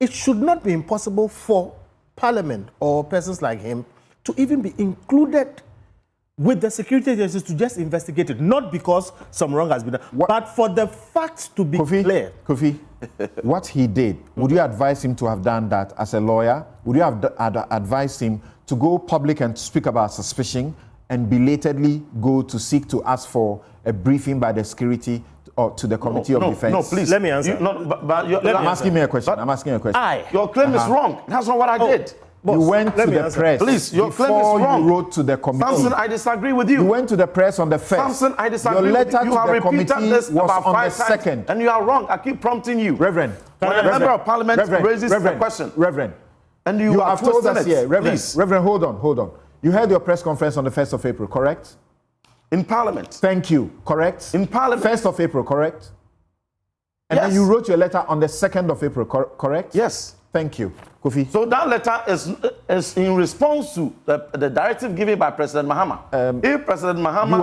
it should not be impossible for Parliament or persons like him to even be included with the security agencies to just investigate it, not because some wrong has been done, but for the facts to be clear. Kofi, what he did, would you advise him to have done that as a lawyer? Would you have advised him to go public and speak about suspicion and belatedly go to seek to ask for a briefing by the security or to the Committee of Defense? No, please. Let me answer. I'm asking you a question. Your claim is wrong. That's not what I did. You went to the press. Please, your claim is wrong. You wrote to the committee. Samson, I disagree with you. You went to the press on the 1st. Samson, I disagree your letter with you. You have repeated this was about on 5 the times, 2nd. and you are wrong. I keep prompting you. Reverend. When a member of parliament raises a question. Reverend. And you have told us here. Reverend, hold on. You had your press conference on the 1st of April, correct? In Parliament. Thank you. Correct? In Parliament. 1st of April, correct? And then you wrote your letter on the 2nd of April, correct? Yes. Thank you. Kofi. So that letter is in response to the directive given by President Mahama. If President Mahama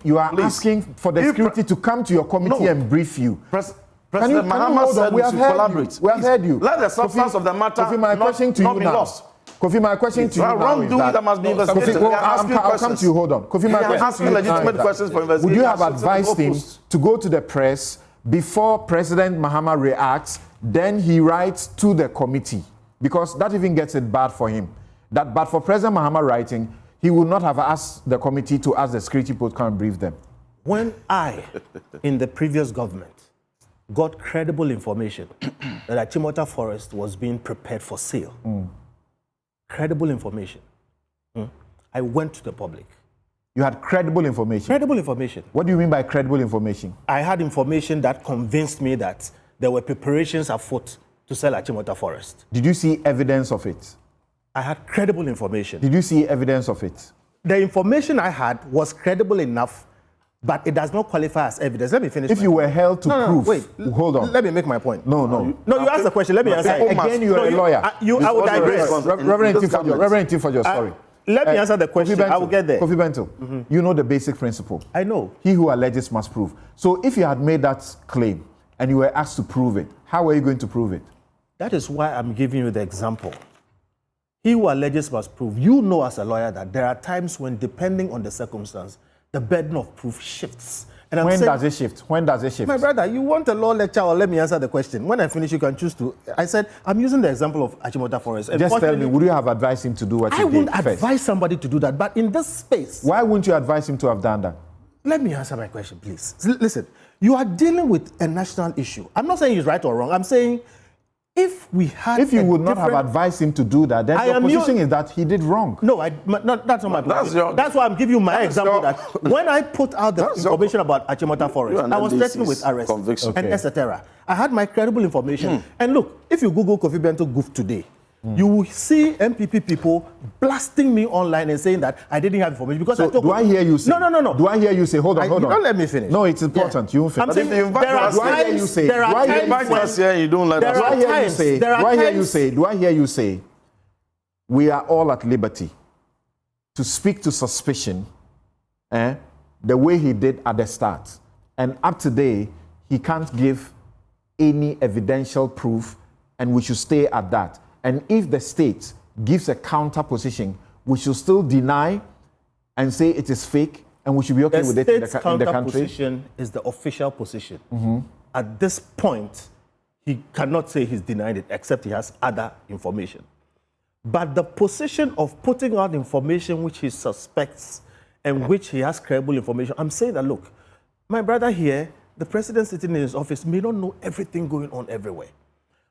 you are asking for the security to come to your committee and brief you. President Mahama said we should collaborate. We have heard you. Let the substance of the matter not be lost. Kofi, my question to you now wrongdoing that must be investigated. I'll come to you. Hold on. Kofi, my question to you legitimate questions for investigation. Would you have advised him to go to the press before President Mahama reacts, then he writes to the committee? Because that even gets it bad for him. But for President Mahama writing, he would not have asked the committee to ask the security post come and brief them. When I, in the previous government, got credible information that Achimota Forest was being prepared for sale, credible information, I went to the public You had credible information. Credible information. What do you mean by credible information? I had information that convinced me that there were preparations afoot to sell Achimota Forest. Did you see evidence of it? I had credible information. Did you see evidence of it? The information I had was credible enough, but it does not qualify as evidence. Let me finish. If you were held to prove, wait, hold on. Let me make my point. No. You asked the question. Let me answer. Again, you are a lawyer. I will digress. Rev.Ntim Fordjour, sorry. Let me answer the question. I will get there. Kofi Bento, you know the basic principle. I know. He who alleges must prove. So if you had made that claim and you were asked to prove it, how were you going to prove it? That is why I'm giving you the example. He who alleges must prove. You know as a lawyer that there are times when, depending on the circumstance, the burden of proof shifts. And when does it shift? When does it shift? My brother, you want a law lecture, or let me answer the question. When I finish, you can choose to. I said, I'm using the example of Achimota Forest. Just tell me, would you have advised him to do what he did? I wouldn't advise somebody to do that, but in this space. Why wouldn't you advise him to have done that? Let me answer my question, please. Listen, you are dealing with a national issue. I'm not saying he's right or wrong. I'm saying if we had. If you would not have advised him to do that, then your position is that he did wrong. No, that's not my position. That's why I'm giving you my example. That when I put out the information about Achimota Forest, I was threatened with arrest and etc. I had my credible information. And look, if you Google Kofi Bento goof today, you will see MPP people blasting me online and saying that I didn't have information because I told. Do I hear you say? No. Do I hear you say? Hold on. Don't let me finish. No, it's important. You won't finish. I'm saying there are times. Do I hear you say? We are all at liberty to speak to suspicion, the way he did at the start, and up to today he can't give any evidential proof, and we should stay at that. And if the state gives a counter position, we should still deny and say it is fake, and we should be okay with it in the country. The counter position is the official position. At this point, he cannot say he's denied it, except he has other information. But the position of putting out information which he suspects and which he has credible information, I'm saying that, look, my brother here, the president sitting in his office may not know everything going on everywhere.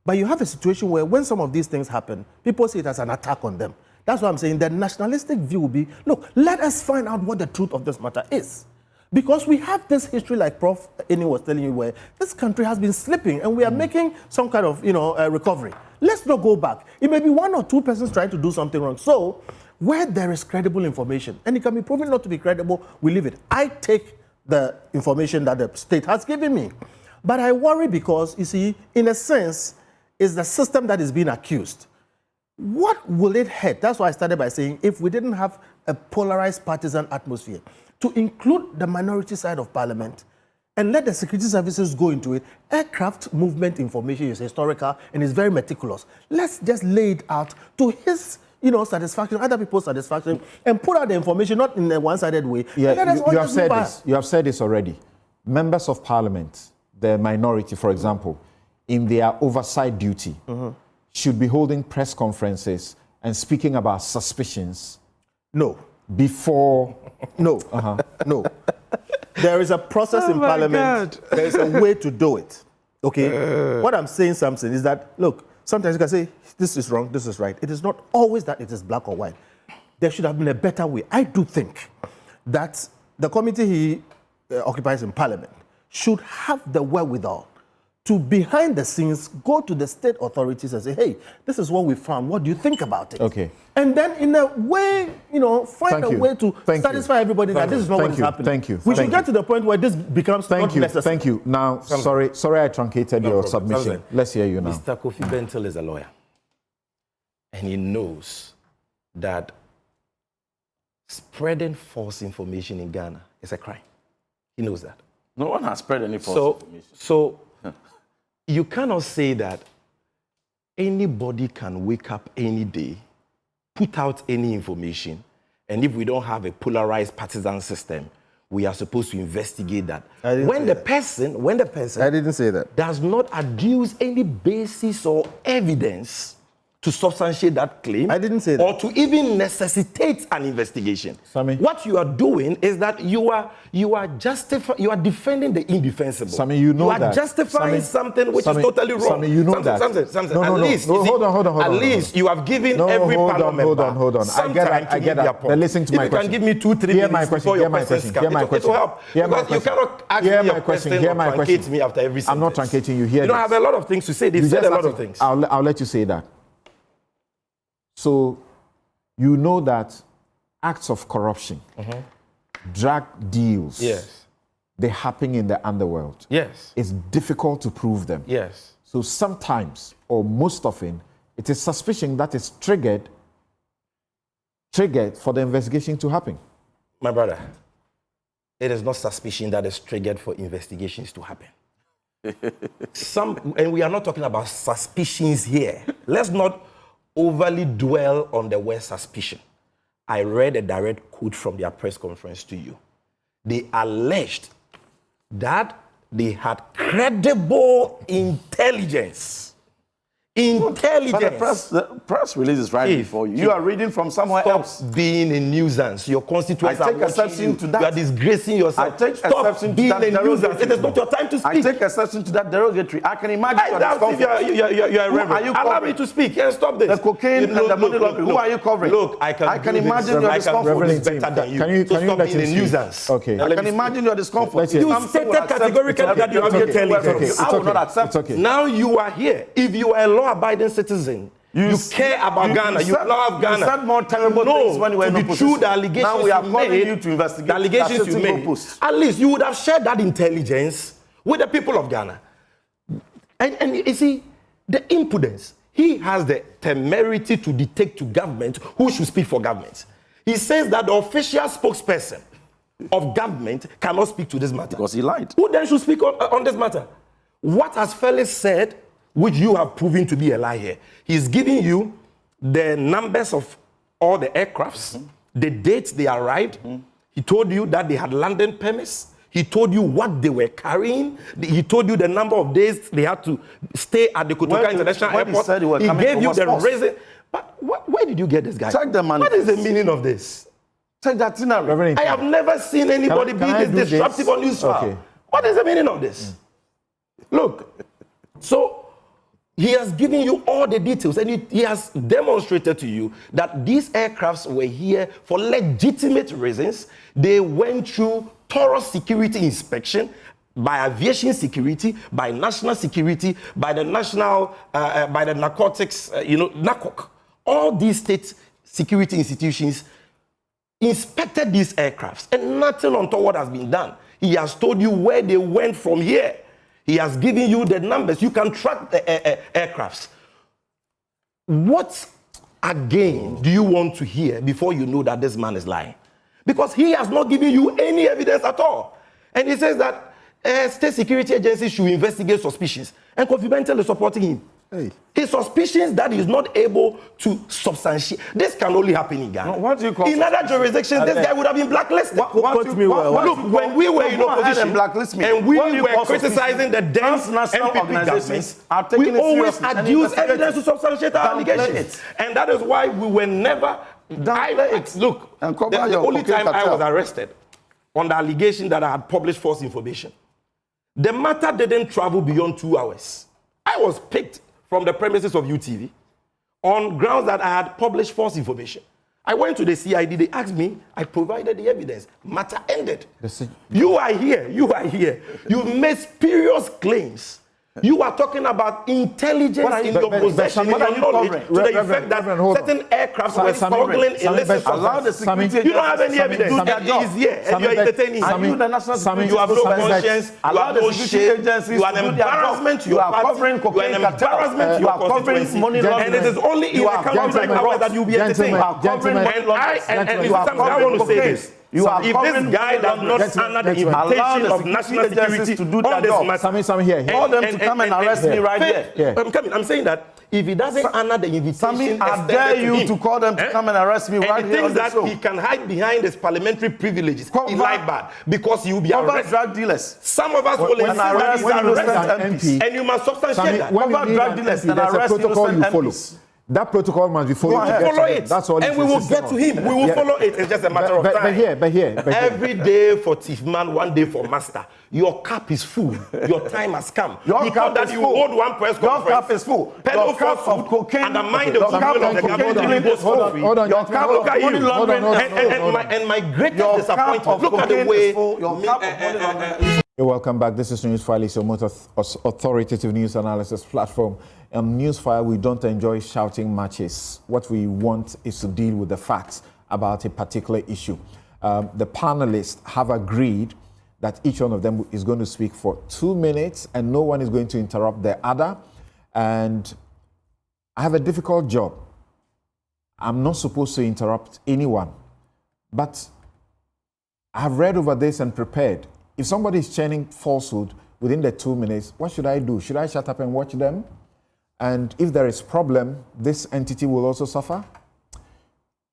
But you have a situation where when some of these things happen, people see it as an attack on them. That's why I'm saying the nationalistic view will be, look, let us find out what the truth of this matter is. Because we have this history, like Prof. Eni was telling you, where this country has been slipping and we are making some kind of, recovery. Let's not go back. It may be one or two persons trying to do something wrong. So where there is credible information and it can be proven not to be credible, we leave it. I take the information that the state has given me. But I worry because, you see, in a sense, is the system that is being accused. What will it hurt? That's why I started by saying if we didn't have a polarized partisan atmosphere, to include the minority side of parliament and let the security services go into it, aircraft movement information is historical and is very meticulous. Let's just lay it out to his satisfaction, other people's satisfaction, and put out the information not in a one-sided way. Yeah, you have said this. You have said this already. Members of parliament, the minority, for example, in their oversight duty, should be holding press conferences and speaking about suspicions. No. Before. No. No. There is a process in parliament. There is a way to do it. Okay? What I'm saying something is that, look, sometimes you can say, this is wrong, this is right. It is not always that it is black or white. There should have been a better way. I do think that the committee he occupies in parliament should have the wherewithal to, behind the scenes, go to the state authorities and say, hey, this is what we found. What do you think about it? Okay. And then, in a way, find a way to satisfy everybody that this is not what is happening. Thank you. We should get to the point where this becomes not necessary. Thank you. Now, sorry I truncated your submission. Let's hear you now. Mr. Kofi Bento is a lawyer. And he knows that spreading false information in Ghana is a crime. He knows that. No one has spread any false information. So you cannot say that anybody can wake up any day, put out any information, and if we don't have a polarized partisan system, we are supposed to investigate that. When the person I didn't say that. does not adduce any basis or evidence to substantiate that claim. I didn't say that. Or to even necessitate an investigation. Sammy. What you are doing is that you are defending the indefensible. Sammy, you know that. You are justifying something which is totally wrong. Sammy, you know that. Hold on. At least you have given every panel member. Hold on. I get that. But listen to my question. If you can give me 2-3 minutes before your questions come, it will help. Because you cannot ask me a question or truncate me after every sentence. I'm not truncating you. Here. You don't have a lot of things to say. They said a lot of things. I'll let you say that. So, you know that acts of corruption, drug deals, yes, they happen in the underworld. Yes. It's difficult to prove them. Yes. So sometimes, or most often, it is suspicion that is triggered for the investigation to happen. My brother, it is not suspicion that is triggered for investigations to happen. And we are not talking about suspicions here. Let's not overly dwell on the word suspicion. I read a direct quote from their press conference to you. They alleged that they had credible intelligence. But the press release is right before you. You are reading from somewhere else. Stop being a nuisance. Your constituents are watching you. To that. You are disgracing yourself. I take Stop exception being to that a nuisance. It is not your time to speak. I take exception to that derogatory. I can imagine your discomfort. You are a reverend. Allow me to speak and stop this. The cocaine and the money laundering. Who are you covering? Look, I can imagine your discomfort is better than you. Can you stop being a nuisance. Okay. I can imagine your discomfort. You stated categorically that you have intelligence. I will not accept. Now you are here. If you are a law-abiding citizen, you care about Ghana. You love Ghana. You said more terrible things when you were in opposition. True, the allegations now we are calling made, you to investigate. The allegations you made. At least you would have shared that intelligence with the people of Ghana. And you see, the impudence. He has the temerity to dictate to government who should speak for government. He says that the official spokesperson of government cannot speak to this matter. Because he lied. Who then should speak on this matter? What has Felix said, which you have proven to be a lie here? He's giving you the numbers of all the aircrafts, the dates they arrived. He told you that they had landing permits. He told you what they were carrying. He told you the number of days they had to stay at the Kotoka International Airport. He gave you the reason. But where did you get this guy? Check the money. What is the meaning of this? Check that thing out. I have never seen anybody be this disruptive on Newsfile. Okay. What is the meaning of this? Look, so he has given you all the details and he has demonstrated to you that these aircrafts were here for legitimate reasons. They went through thorough security inspection by aviation security, by national security, by the national, by the narcotics, NACOC. All these state security institutions inspected these aircrafts and nothing untoward has been done. He has told you where they went from here. He has given you the numbers. You can track the aircrafts. What again do you want to hear before you know that this man is lying? Because he has not given you any evidence at all. And he says that state security agencies should investigate suspicions. And Kofi Bentel is supporting him. Hey. His suspicions that he's not able to substantiate. This can only happen in Ghana. What do you call in other jurisdictions, this guy would have been blacklisted. Look, when we were in opposition and we were criticizing the dense NPP organizations, we always adduce evidence to substantiate our allegations. And that is why we were never... Look, the only time I was arrested on the allegation that I had published false information, the matter didn't travel beyond 2 hours. I was picked from the premises of UTV on grounds that I had published false information. I went to the CID, they asked me, I provided the evidence. Matter ended. You are here. You've made spurious claims. You are talking about intelligence in your possession, in your knowledge, to the effect that certain aircrafts were smuggling illicit substances. You don't have any evidence. He's here, and you're entertaining him. You have no conscience, you have no shame, you are an embarrassment to your party, you are an embarrassment to your constituency, and it is only in a country like ours that you'll be entertained. And I want to say this. If this guy does not honor the invitation of national security to do that job, Sammy here. Call them to come and arrest me right here. I'm saying that if he doesn't honor the invitation, I dare you to call them to come and arrest me right here on the show. He can hide behind his parliamentary privileges. He lied bad because he will be arrested. Drug dealers. Some of us will insist that he's arrested, and you must substantiate that. Cover drug dealers and arrest innocent MPs. That protocol must be followed. We will follow it. That's all. And we will get to him. We will follow it. It's just a matter of time. But here. Every day for thief man, one day for master. Your cup is full. Your time has come. Your cup that is you full. hold one press conference. Your cup is full. Your cup of cocaine. Undermine the women of the government. Hold on. Your cup of money laundering. And my greatest disappointment. Look at the way. Your cup of money laundering. You're welcome back. This is Newsfile, it's your most authoritative news analysis platform. Newsfile, we don't enjoy shouting matches. What we want is to deal with the facts about a particular issue. The panelists have agreed that each one of them is going to speak for 2 minutes and no one is going to interrupt the other. And I have a difficult job. I'm not supposed to interrupt anyone. But I have read over this and prepared. If somebody is churning falsehood within the 2 minutes, what should I do? Should I shut up and watch them? And if there is problem, this entity will also suffer?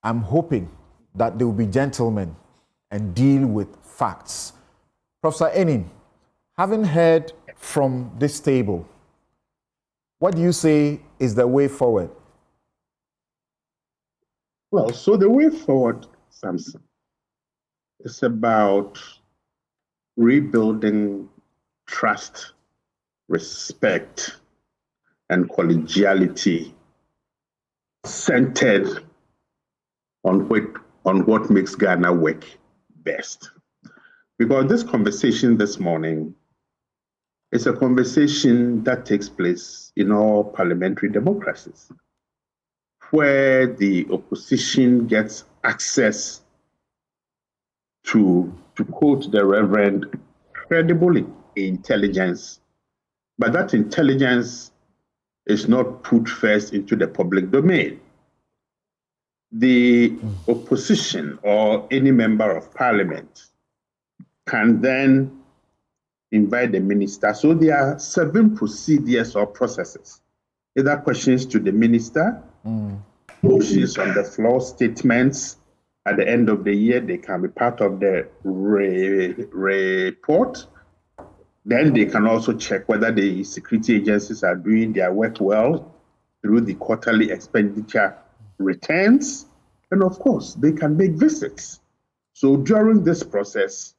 I'm hoping that they will be gentlemen and deal with facts. Professor Ntim, having heard from this table, what do you say is the way forward? Well, so the way forward, Samson, is about rebuilding trust, respect, and collegiality centered on what makes Ghana work best. Because this conversation this morning is a conversation that takes place in all parliamentary democracies, where the opposition gets access to quote the Reverend, credible intelligence, but that intelligence is not put first into the public domain. The opposition or any member of parliament can then invite the minister. So there are 7 procedures or processes. Either questions to the minister, motions on the floor, statements. At the end of the year, they can be part of the report. Then they can also check whether the security agencies are doing their work well through the quarterly expenditure returns. And of course, they can make visits. So during this process,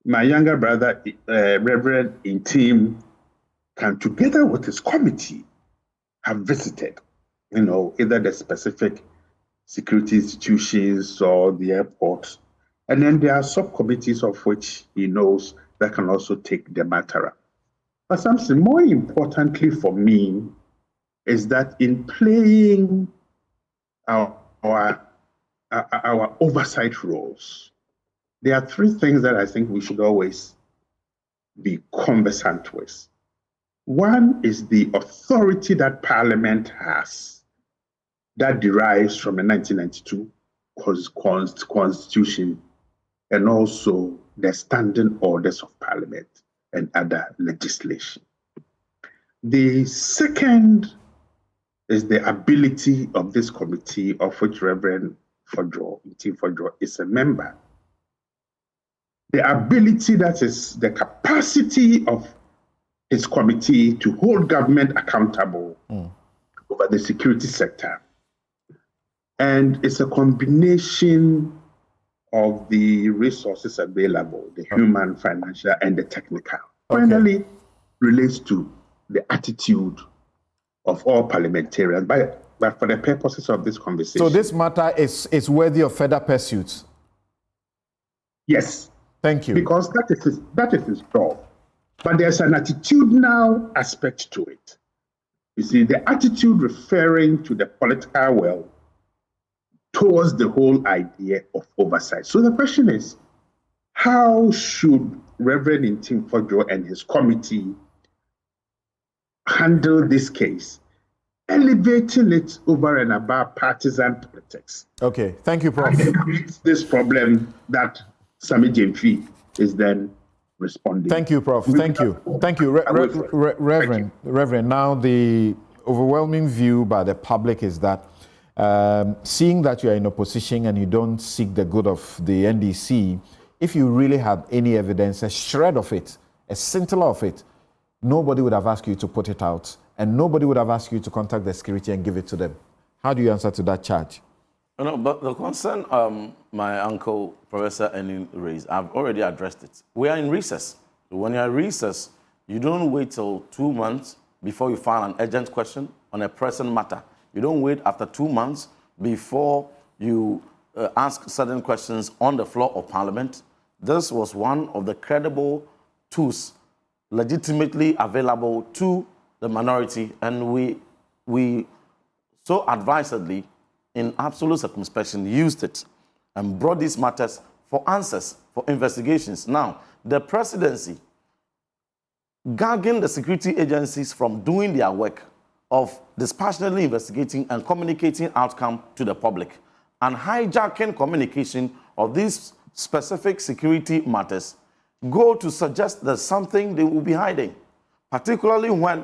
my younger brother, Rev.Ntim, can, together with his committee, have visited, either the specific security institutions or the airport. And then there are subcommittees of which he knows that can also take the matter up. But something more importantly for me is that in playing our oversight roles, there are 3 things that I think we should always be conversant with. One is the authority that Parliament has that derives from the 1992 Constitution and also the standing orders of Parliament and other legislation. The second is the ability of this committee, of which Rev.Ntim Fordjour is a member. The ability, that is the capacity of his committee to hold government accountable over the security sector. And it's a combination of the resources available, the human, financial, and the technical. Finally, relates to the attitude of all parliamentarians, but for the purposes of this conversation. So this matter is worthy of further pursuit? Yes. Thank you. Because that is his job. But there's an attitudinal aspect to it. You see, the attitude referring to the political will towards the whole idea of oversight. So the question is, how should Rev.Ntim Fordjour and his committee handle this case, elevating it over and above partisan politics? Okay, thank you, Prof. And it creates this problem that Sammy Gyamfi is then responding. Thank you, Prof. Thank you. Reverend. Now, the overwhelming view by the public is that seeing that you are in opposition and you don't seek the good of the NDC, if you really had any evidence, a shred of it, a scintilla of it, nobody would have asked you to put it out, and nobody would have asked you to contact the security and give it to them. How do you answer to that charge? No, but the concern my uncle, Professor Ntim, raised, I've already addressed it. We are in recess. When you're in recess, you don't wait till 2 months before you file an urgent question on a pressing matter. You don't wait after 2 months before you ask certain questions on the floor of Parliament. This was one of the credible tools legitimately available to the minority, and we so advisedly, in absolute circumspection, used it and brought these matters for answers, for investigations. Now, the presidency gagging the security agencies from doing their work of dispassionately investigating and communicating outcome to the public and hijacking communication of these specific security matters go to suggest there's something they will be hiding, particularly when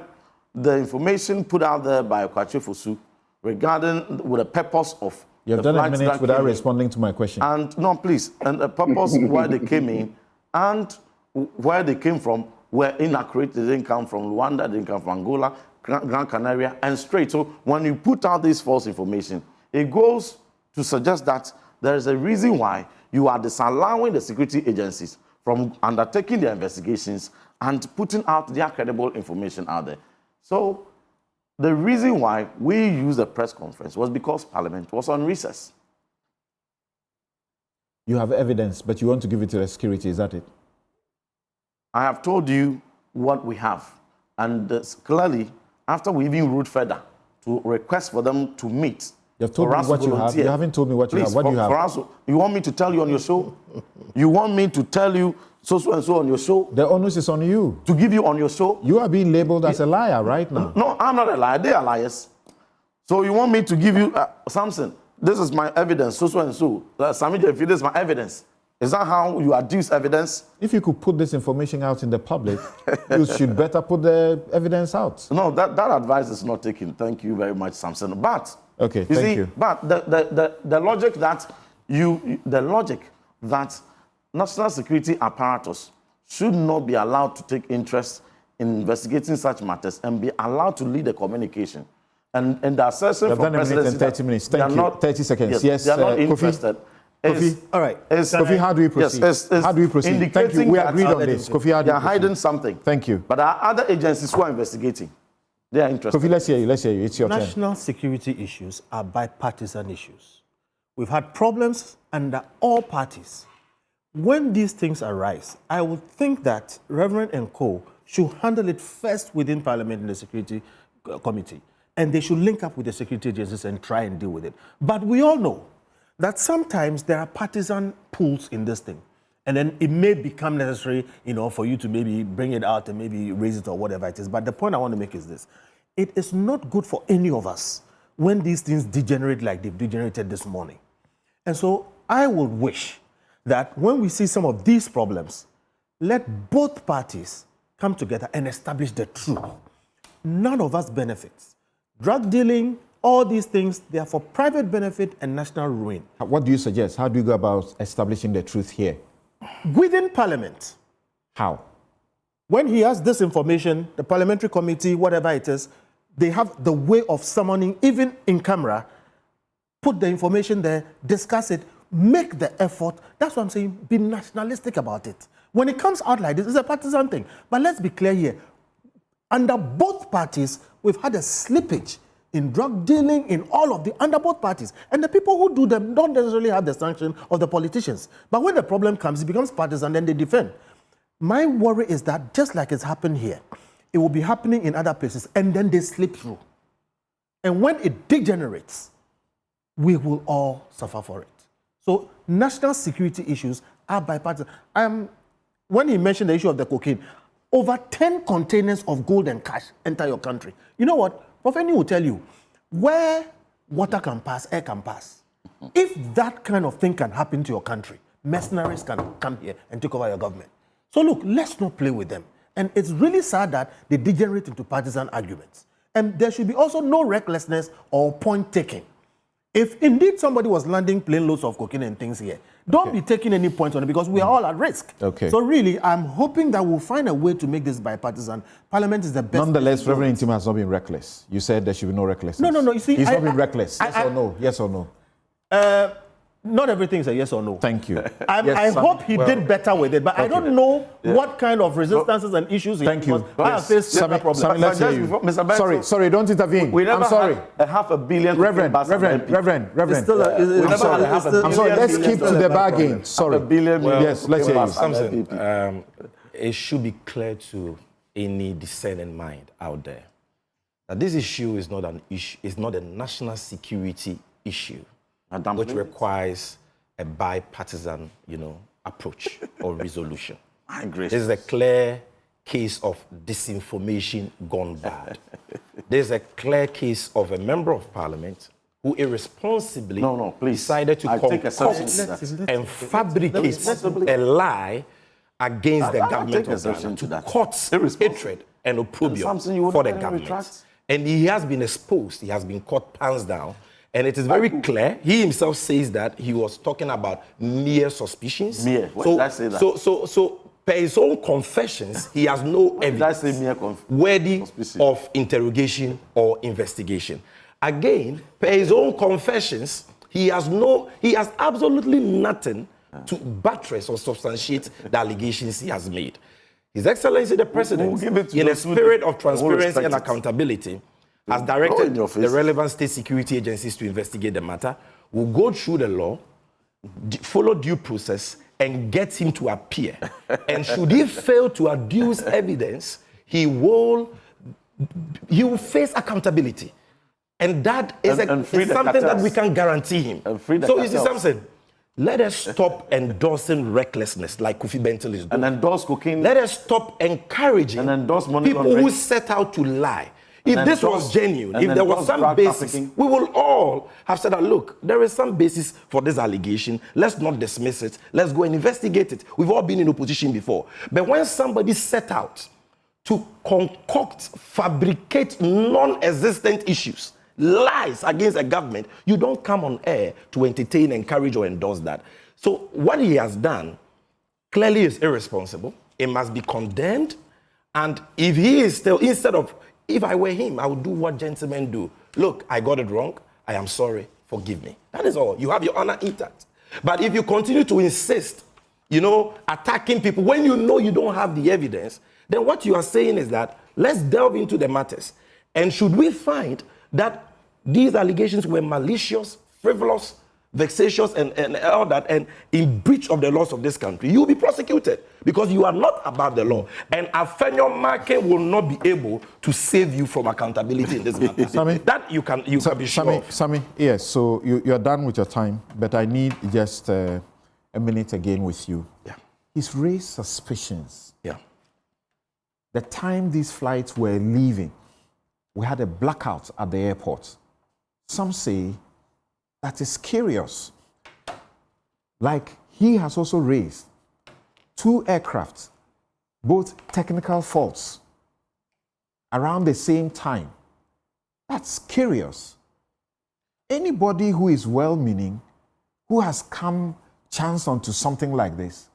the information put out there by Okwache Fosu regarding with the purpose of You've done a minute without responding to my question. And no, please. And the purpose why they came in and where they came from were inaccurate. They didn't come from Rwanda, they didn't come from Angola, Gran Canaria, and straight. So when you put out this false information, it goes to suggest that there is a reason why you are disallowing the security agencies from undertaking their investigations and putting out their credible information out there. So the reason why we used the press conference was because Parliament was on recess. You have evidence, but you want to give it to the security, is that it? I have told you what we have. And clearly, after we even wrote further to request for them to meet. You've told me what you have. You haven't told me what you have. What do you have? For us, you want me to tell you on your show? You want me to tell you so and so on your show? The onus is on you. To give you on your show? You are being labeled as a liar right now. No, I'm not a liar. They are liars. So you want me to give you, Samson, this is my evidence, so and so. Sammy Gyamfi, this is my evidence. Is that how you adduce evidence? If you could put this information out in the public, you should better put the evidence out. No, that advice is not taken. Thank you very much, Samson. But okay, thank you. But the logic that national security apparatus should not be allowed to take interest in investigating such matters and be allowed to lead the communication. And the assessment from presidency 30 minutes. Thank you. 30 seconds. Yes, they are not interested. Kofi, all right. Kofi, how do we proceed? Yes, how do we proceed? Thank you. We agreed on this. Kofi, how do they are hiding something. Thank you. But there are other agencies who are investigating. They are interested. Kofi, let's hear you. Let's hear you. It's your turn. National security issues are bipartisan issues. We've had problems under all parties. When these things arise, I would think that Reverend and Co. should handle it first within Parliament in the Security Committee, and they should link up with the security agencies and try and deal with it. But we all know that sometimes there are partisan pulls in this thing, and then it may become necessary, for you to maybe bring it out and maybe raise it or whatever it is. But the point I want to make is this: it is not good for any of us when these things degenerate like they've degenerated this morning. And so I would wish that when we see some of these problems, let both parties come together and establish the truth. None of us benefits. Drug dealing, all these things, they are for private benefit and national ruin. What do you suggest? How do you go about establishing the truth here? Within Parliament. How? When he has this information, the parliamentary committee, whatever it is, they have the way of summoning, even in camera, put the information there, discuss it, make the effort. That's what I'm saying. Be nationalistic about it. When it comes out like this, it's a partisan thing. But let's be clear here. Under both parties, we've had a slippage in drug dealing, in all of the, under both parties. And the people who do them don't necessarily have the sanction of the politicians. But when the problem comes, it becomes partisan, then they defend. My worry is that just like it's happened here, it will be happening in other places, and then they slip through. And when it degenerates, we will all suffer for it. So national security issues are bipartisan. When he mentioned the issue of the cocaine, over 10 containers of gold and cash enter your country. You know what? Afenyo will tell you, where water can pass, air can pass. If that kind of thing can happen to your country, mercenaries can come here and take over your government. So look, let's not play with them. And it's really sad that they degenerate into partisan arguments. And there should be also no recklessness or point taking. If indeed somebody was landing plane loads of cocaine and things here, Don't be taking any point on it because we are all at risk. Okay. So really, I'm hoping that we'll find a way to make this bipartisan. Parliament is the best. Nonetheless, Rev.Ntim has not been reckless. You said there should be no recklessness. No. You see, he's not been reckless. Yes or no? Yes or no? Not everything is a yes or no. Thank you. I hope he did better with it, but I don't know what kind of resistances and issues he Thank you. I have faced Sammy, problems. Sammy, let's hear you. Mr. Benson, Sorry, don't intervene. We never I'm sorry. had a $500 million. Reverend. I'm sorry. Let's keep to the bargain. Sorry. Yes, let's hear you. Something. It should be clear to any discerning mind out there that this issue is not an issue. It's not a national security issue, which requires a bipartisan, approach or resolution. This is a clear case of disinformation gone bad. There's a clear case of a member of parliament who irresponsibly decided to concoct and fabricate a lie against the government of Ghana to court hatred and opprobrium for the government. And he has been exposed. He has been caught pants down. And it is very clear. He himself says that he was talking about mere suspicions. So per his own confessions, he has no evidence worthy of interrogation or investigation. Again, per his own confessions, he has absolutely nothing to buttress or substantiate the allegations he has made. His Excellency the President, in a spirit of transparency and accountability, has directed the relevant state security agencies to investigate the matter, will go through the law, follow due process, and get him to appear. And should he fail to adduce evidence, he will face accountability. And that is something that we can guarantee him. So you see something? Let us stop endorsing recklessness like Kofi Bentil is doing. And endorse cocaine. Let us stop encouraging people who set out to lie. If this was genuine, if there was some basis, we will all have said that, look, there is some basis for this allegation. Let's not dismiss it. Let's go and investigate it. We've all been in opposition before. But when somebody set out to concoct, fabricate non-existent issues, lies against a government, you don't come on air to entertain, encourage, or endorse that. So what he has done clearly is irresponsible. It must be condemned. And if he is still, if I were him, I would do what gentlemen do. Look, I got it wrong. I am sorry. Forgive me. That is all. You have your honor intact. But if you continue to insist, attacking people when you know you don't have the evidence, then what you are saying is that let's delve into the matters. And should we find that these allegations were malicious, frivolous, vexatious, and all that, and in breach of the laws of this country, you will be prosecuted because you are not above the law. And Afenyo-Markin will not be able to save you from accountability in this matter. Sammy, that you can be sure. Sammy, yes, so you're done with your time, but I need just a minute again with you. Yeah. He's raised suspicions. Yeah. The time these flights were leaving, we had a blackout at the airport. Some say that is curious. Like he has also raised 2 aircraft, both technical faults, around the same time. That's curious. Anybody who is well-meaning, who has come chance onto something like this,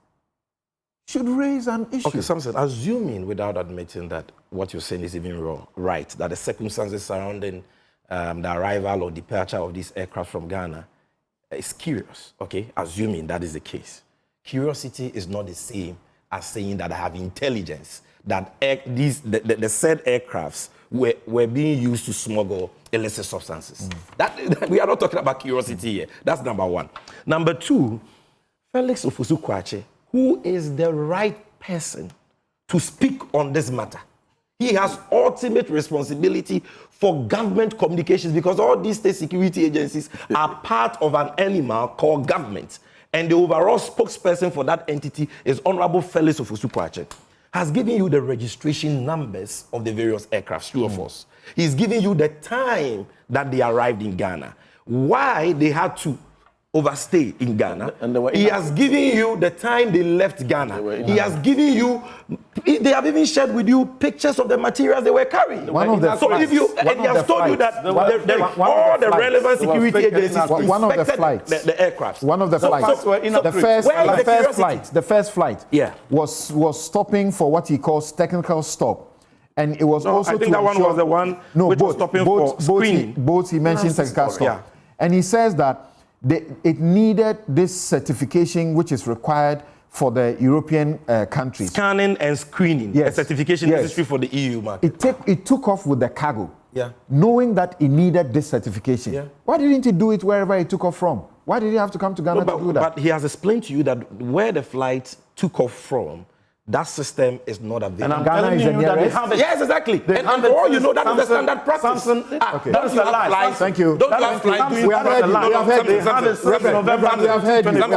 should raise an issue. Okay, Samson, assuming without admitting that what you're saying is even wrong, right, that the circumstances surrounding the arrival or departure of these aircraft from Ghana is curious, okay, assuming that is the case. Curiosity is not the same as saying that I have intelligence that the said aircrafts were being used to smuggle illicit substances. That we are not talking about curiosity here. That's number one. Number two, Felix Ofosu-Kwakye, who is the right person to speak on this matter. He has ultimate responsibility for government communications because all these state security agencies are part of an animal called government. And the overall spokesperson for that entity is Honorable Felix Ofosu-Kwakye. Has given you the registration numbers of the various aircrafts, true or false. He's giving you the time that they arrived in Ghana. Why they had to overstay in Ghana. And they were He has given you the time they left Ghana. He has given you, they have even shared with you pictures of the materials they were carrying. So if you, and he has told you that all the relevant security agencies one of the flights, the aircraft. One of the flights, the first flight was stopping for what he calls technical stop. And it was also I think that one was the one which was stopping for screening. Both he mentioned technical stop. And he says that it needed this certification which is required for the European countries. Scanning and screening, a certification necessary for the EU market. It took off with the cargo, knowing that it needed this certification. Why didn't he do it wherever it took off from? Why did he have to come to Ghana to do that? But he has explained to you that where the flight took off from, that system is not available. And Ghana is the nearest? Yes, exactly. And for all you know, that is the standard practice. That is a lie. Thank you. Don't you have flights doing we have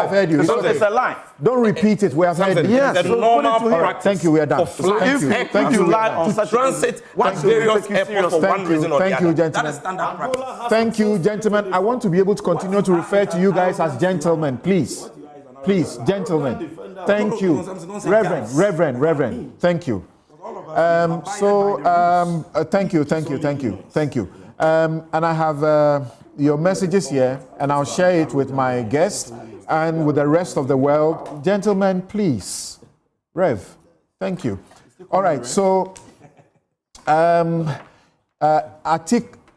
heard you. It's a lie. Don't repeat it. We have heard you. Yes. The normal practice. Thank you. We are done. Thank you. Lie on such transit at various airports for one reason or the other. Thank you, gentlemen. That is standard practice. Thank you, gentlemen. I want to be able to continue to refer to you guys as gentlemen, please. Please, gentlemen. Thank you. Reverend. Thank you. Thank you. And I have your messages here, and I'll share it with my guests and with the rest of the world. Gentlemen, please. Rev, thank you. All right, so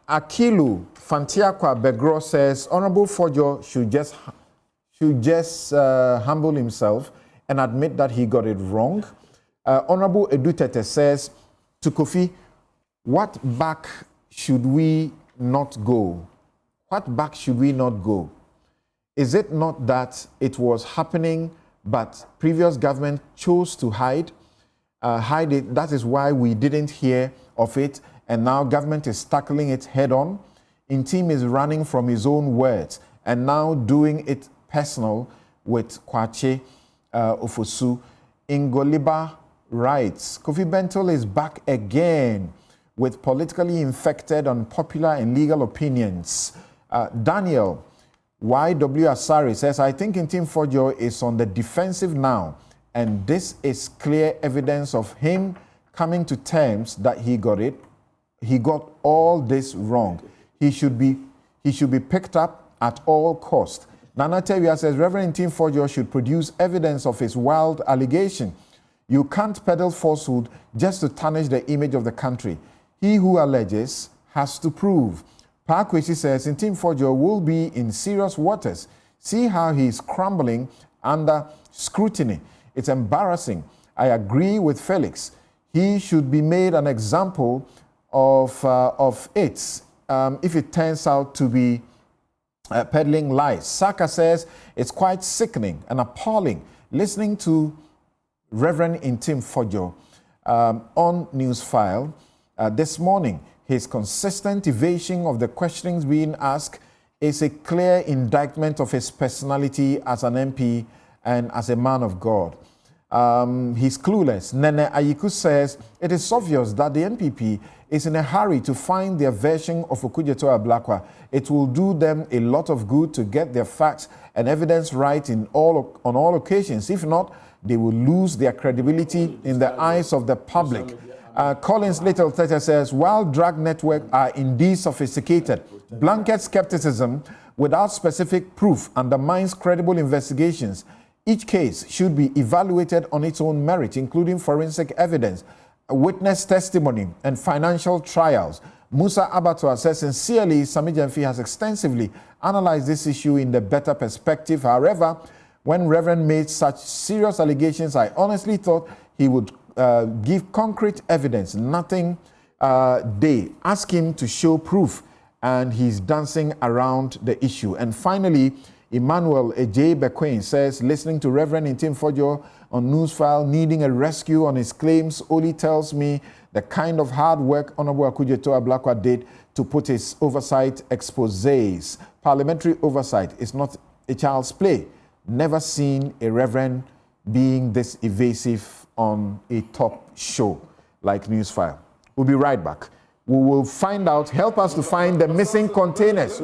Akilu Fantiakwa Begro says, Honorable Fordjour should just humble himself and admit that he got it wrong. Honorable Edutete says to Kofi, what back should we not go? What back should we not go? Is it not that it was happening, but previous government chose to hide it? That is why we didn't hear of it, and now government is tackling it head on. Ntim is running from his own words and now doing it personal with Kwache Ofosu. Ingoliba writes, Kofi Bentil is back again with politically infected, unpopular and legal opinions. Daniel YW Asari says, I think Ntim Fordjour is on the defensive now, and this is clear evidence of him coming to terms that he got all this wrong. He should be picked up at all cost. Nana Tewia says, Rev.Ntim Fordjour should produce evidence of his wild allegation. You can't peddle falsehood just to tarnish the image of the country. He who alleges has to prove. Parkwesi says, Ntim Fordjour will be in serious waters. See how he is crumbling under scrutiny. It's embarrassing. I agree with Felix. He should be made an example of it if it turns out to be peddling lies. Saka says it's quite sickening and appalling listening to Rev.Ntim Fordjour on Newsfile this morning. His consistent evasion of the questions being asked is a clear indictment of his personality as an MP and as a man of God. He's clueless. Nene Ayiku says it is obvious that the NPP is in a hurry to find their version of Okudzeto-Ablakwa. It will do them a lot of good to get their facts and evidence right on all occasions. If not, they will lose their credibility in the eyes of the public. Collins Little Tete says, while drug networks are indeed sophisticated, blanket skepticism without specific proof undermines credible investigations. Each case should be evaluated on its own merit, including forensic evidence, witness testimony, and financial trials. Musa Abattoir says, sincerely, Sammy Gyamfi has extensively analyzed this issue in the better perspective. However, when Reverend made such serious allegations, I honestly thought he would give concrete evidence. Nothing they ask him to show proof, and he's dancing around the issue. And finally, Emmanuel J. Bequain says, listening to Rev.Ntim Fordjour on Newsfile needing a rescue on his claims only tells me the kind of hard work Honorable Okudzeto-Ablakwa did to put his oversight exposés. Parliamentary oversight is not a child's play. Never seen a reverend being this evasive on a top show like Newsfile. We'll be right back. We will find out, help us to find the missing containers.